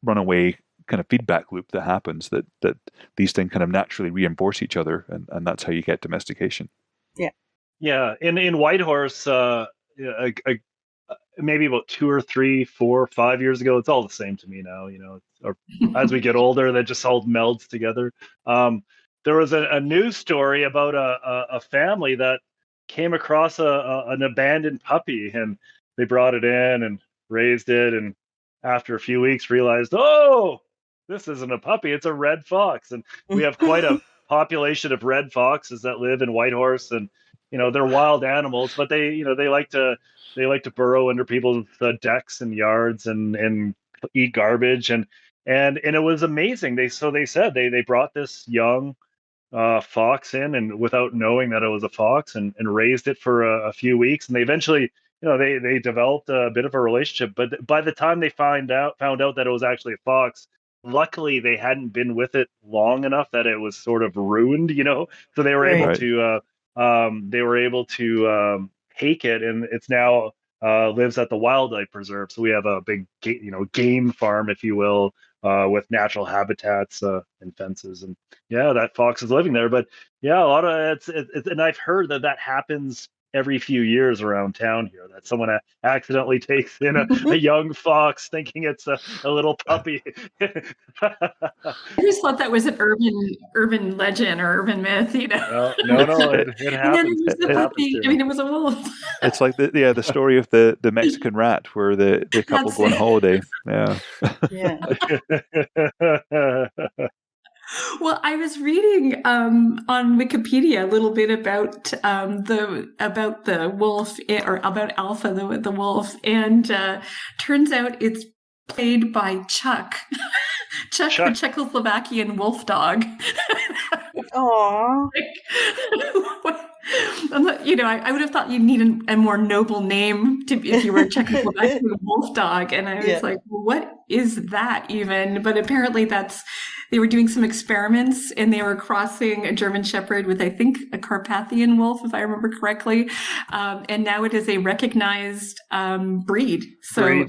runaway kind of feedback loop that happens, that these things kind of naturally reinforce each other, and that's how you get domestication. Yeah, in Whitehorse, maybe about 2 or 3, 4, 5 years ago, it's all the same to me now. Or as we get older, that just all melds together. There was a news story about a family that came across an abandoned puppy, and they brought it in and raised it, and after a few weeks realized, oh, this isn't a puppy, it's a red fox. And we have quite a population of red foxes that live in Whitehorse, and they're wild animals, but they like to burrow under people's decks and yards and eat garbage, and it was amazing. They said they brought this young fox in, and without knowing that it was a fox, and raised it for a few weeks, and they eventually they developed a bit of a relationship. But by the time they found out that it was actually a fox, luckily they hadn't been with it long enough that it was sort of ruined, so they were able to take it, and it's now lives at the wildlife preserve. So we have a big, game farm, if you will, with natural habitats and fences. And yeah, that fox is living there. But yeah, a lot of it's and I've heard that happens every few years around town here, that someone accidentally takes in a young fox thinking it's a little puppy. I just thought that was an urban legend or urban myth, No, it happens. It was a wolf. It's like the story of the Mexican rat where the couple go on holiday. Yeah. Well, I was reading on Wikipedia a little bit about the wolf, or about Alpha, the wolf, and turns out it's played by Chuck. Chuck, the Czechoslovakian wolf dog. Aww. I would have thought you'd need a more noble name if you were a Czechoslovakian wolf dog. And I was like, well, what is that even? But apparently they were doing some experiments and they were crossing a German Shepherd with, I think, a Carpathian wolf, if I remember correctly. And now it is a recognized breed. So,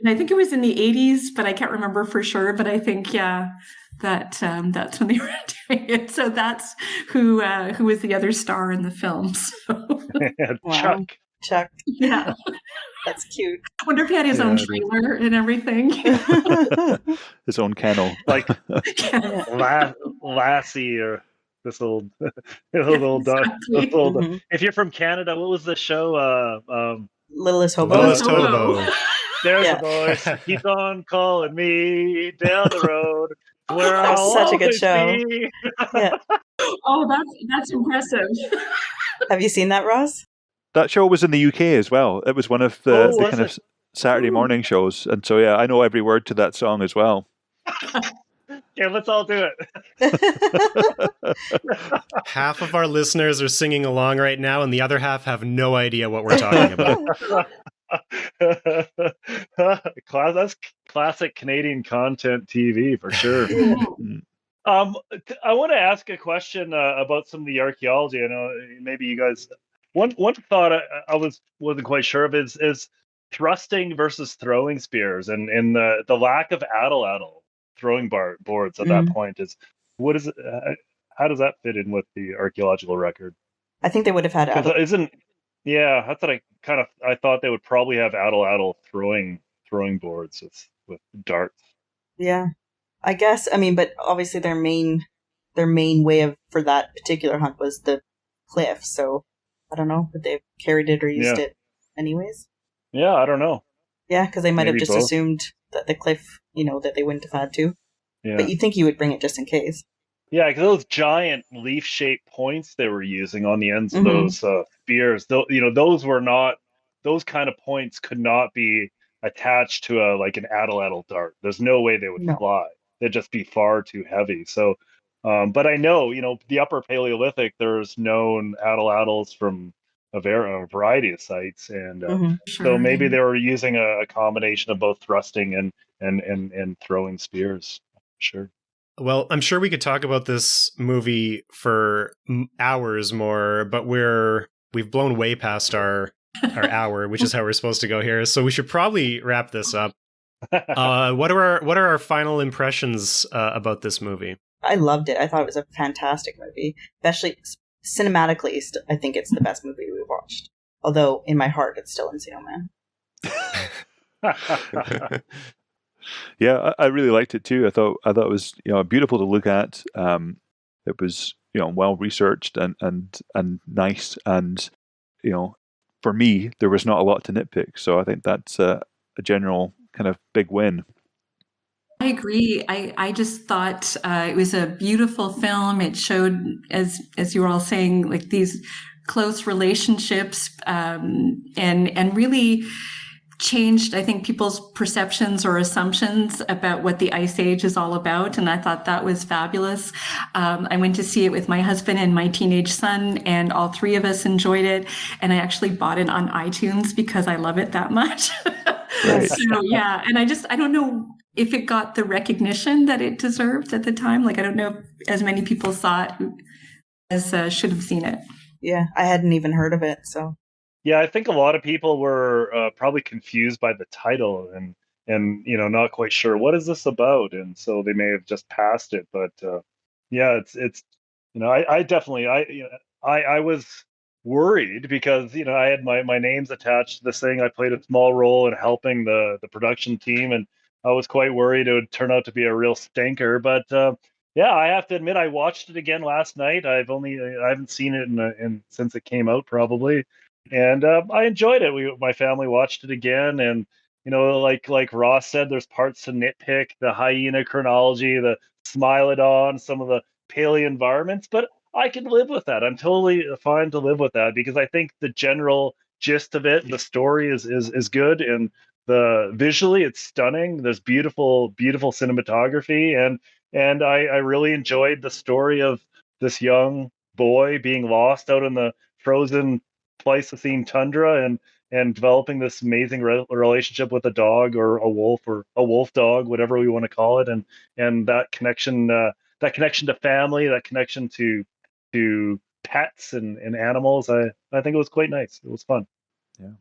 and I think it was in the 80s, but I can't remember for sure. But I think, that's when they were doing it. So that's who was the other star in the film. So. Chuck. Yeah. That's cute. I wonder if he had his own trailer and everything. His own kennel. Like Lassie or this old dog. Exactly. If you're from Canada, what was the show? Littlest Hobo. Littlest Hobo. There's a voice. Keep on calling me down the road. Where That's such a good show. Yeah. Oh, that's impressive. Have you seen that, Ross? That show was in the UK as well. It was one of the kind of Saturday morning shows. And so, yeah, I know every word to that song as well. Yeah, let's all do it. Half of our listeners are singing along right now, and the other half have no idea what we're talking about. That's classic Canadian content TV for sure. I want to ask a question about some of the archaeology. I know maybe you guys. One thought I wasn't quite sure of is thrusting versus throwing spears, and the lack of atlatl throwing boards at that point is what is it? How does that fit in with the archaeological record? I think they would have had atlatl. That's what I thought they would probably have atlatl throwing boards with darts. Yeah, I guess. I mean, but obviously their main way for that particular hunt was the cliff. So I don't know, but they carried it or used it anyways. Yeah, I don't know. Yeah, because they might Maybe have just both. assumed that the cliff, that they wouldn't have had to. Yeah. But you'd think you would bring it just in case. Yeah, because those giant leaf-shaped points they were using on the ends of those spears, those were not. Those kind of points could not be attached to an atlatl dart. There's no way they would fly. They'd just be far too heavy. So, but I know, the Upper Paleolithic, there's known atlatls from a variety of sites, and so maybe they were using a combination of both thrusting and throwing spears. Sure. Well, I'm sure we could talk about this movie for hours more, but we've blown way past our hour, which is how we're supposed to go here. So we should probably wrap this up. What are our final impressions about this movie? I loved it. I thought it was a fantastic movie, especially cinematically. I think it's the best movie we've watched. Although in my heart, it's still Encino Man. Yeah, I really liked it too. I thought it was beautiful to look at. It was well researched and nice, and for me there was not a lot to nitpick. So I think that's a general kind of big win. I agree. I just thought it was a beautiful film. It showed, as you were all saying, like these close relationships, and really changed, I think, people's perceptions or assumptions about what the Ice Age is all about. And I thought that was fabulous. I went to see it with my husband and my teenage son, and all three of us enjoyed it. And I actually bought it on iTunes because I love it that much. Right. So, yeah. And I don't know if it got the recognition that it deserved at the time. Like, I don't know if as many people saw it as should have seen it. Yeah, I hadn't even heard of it, so Yeah, I think a lot of people were probably confused by the title and not quite sure what is this about, and so they may have just passed it. But yeah, it's I definitely I was worried because I had my names attached to this thing. I played a small role in helping the production team, and I was quite worried it would turn out to be a real stinker. But yeah, I have to admit I watched it again last night. I haven't seen it in since it came out probably, and I enjoyed it. My family watched it again, and like Ross said, there's parts to nitpick: the hyena chronology, the Smilodon, some of the paleo environments, but I can live with that. I'm totally fine to live with that because I think the general gist of it, the story is good, and the visually it's stunning. There's beautiful cinematography, and I really enjoyed the story of this young boy being lost out in the frozen Pleistocene tundra and developing this amazing relationship with a dog or a wolf dog, whatever we want to call it, and that connection to family, that connection to pets and animals. I think it was quite nice. It was fun. Yeah.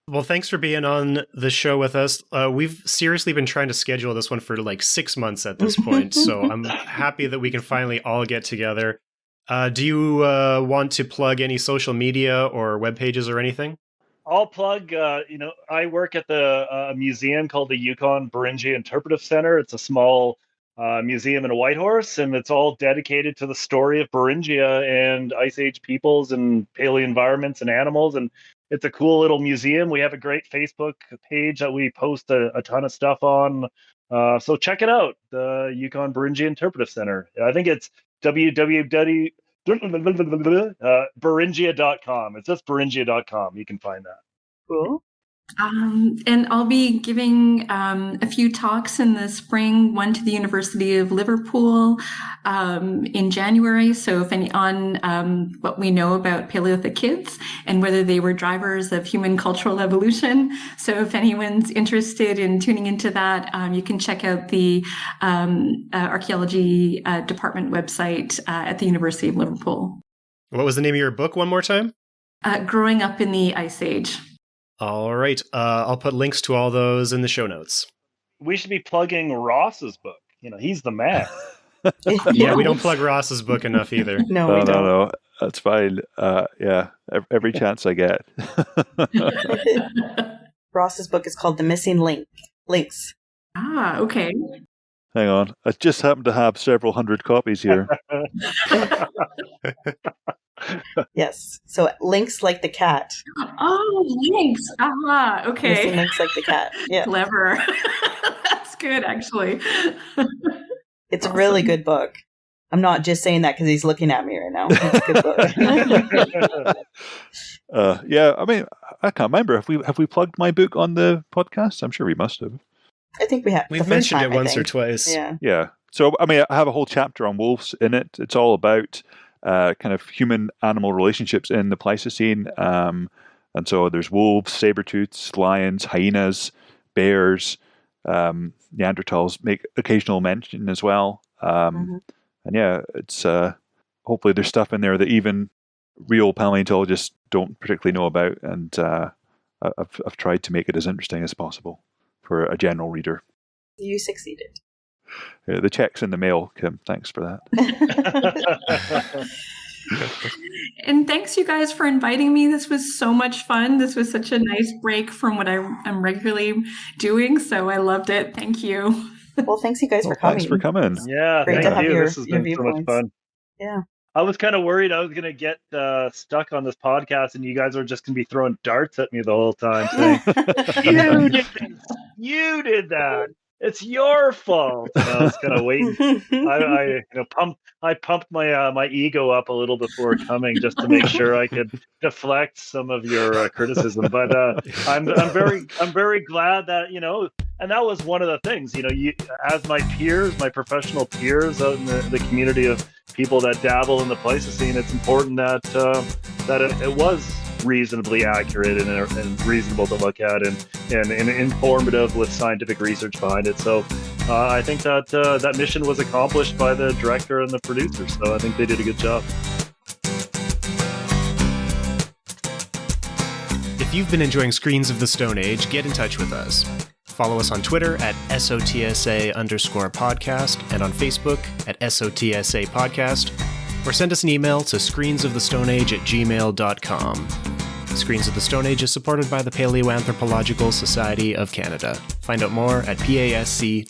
Well, thanks for being on the show with us. We've seriously been trying to schedule this one for like 6 months at this point, so I'm happy that we can finally all get together. Do you want to plug any social media or web pages or anything? I'll plug, I work at the museum called the Yukon Beringia Interpretive Centre. It's a small museum in Whitehorse, and it's all dedicated to the story of Beringia and Ice Age peoples and paleo environments and animals. And it's a cool little museum. We have a great Facebook page that we post a ton of stuff on. So check it out, the Yukon Beringia Interpretive Centre. I think it's Beringia.com. It's just Beringia.com. You can find that. Cool. And I'll be giving a few talks in the spring, one to the University of Liverpool in January. So if any on what we know about Paleolithic kids and whether they were drivers of human cultural evolution. So if anyone's interested in tuning into that, you can check out the archaeology department website at the University of Liverpool. What was the name of your book one more time? Growing Up in the Ice Age. All right. I'll put links to all those in the show notes. We should be plugging Ross's book. He's the man. Yeah, we don't plug Ross's book enough either. No, we don't. No. That's fine. Yeah, every chance I get. Ross's book is called The Missing Links. Ah, okay. Hang on. I just happen to have several hundred copies here. Yes. So links like the cat. Oh, links. Ah, okay. Missing links like the cat. Yeah. Clever. That's good, actually. It's a really good book. I'm not just saying that because he's looking at me right now. It's a good book. Yeah, I mean, I can't remember. Have we plugged my book on the podcast? I'm sure we must have. I think we have. We've mentioned it once or twice. Yeah. Yeah. So, I mean, I have a whole chapter on wolves in it. It's all about kind of human-animal relationships in the Pleistocene. And so there's wolves, saber-tooths, lions, hyenas, bears, Neanderthals make occasional mention as well. And yeah, it's hopefully there's stuff in there that even real paleontologists don't particularly know about. And I've tried to make it as interesting as possible for a general reader. You succeeded. The check's in the mail, Kim. Thanks for that. And thanks, you guys, for inviting me. This was so much fun. This was such a nice break from what I'm regularly doing. So I loved it. Thank you. Well, thanks, you guys, for coming. Thanks for coming. Yeah, Great thank you. This has been so much fun. Yeah. I was kind of worried I was going to get stuck on this podcast and you guys are just going to be throwing darts at me the whole time saying, you did that. It's your fault. And I was kind of waiting. I pumped my ego up a little before coming just to make sure I could deflect some of your criticism. But I'm very glad that and that was one of the things. You, as my peers, my professional peers out in the community of people that dabble in the Pleistocene, it's important that it was reasonably accurate and reasonable to look at and informative with scientific research behind it. So I think that mission was accomplished by the director and the producer. So I think they did a good job. If you've been enjoying Screens of the Stone Age, get in touch with us. Follow us on Twitter at SOTSA_podcast and on Facebook at SOTSA podcast, or send us an email to screensofthestonage@gmail.com. Screens of the Stone Age is supported by the Palaeoanthropological Society of Canada. Find out more at pasc-scpa.ca.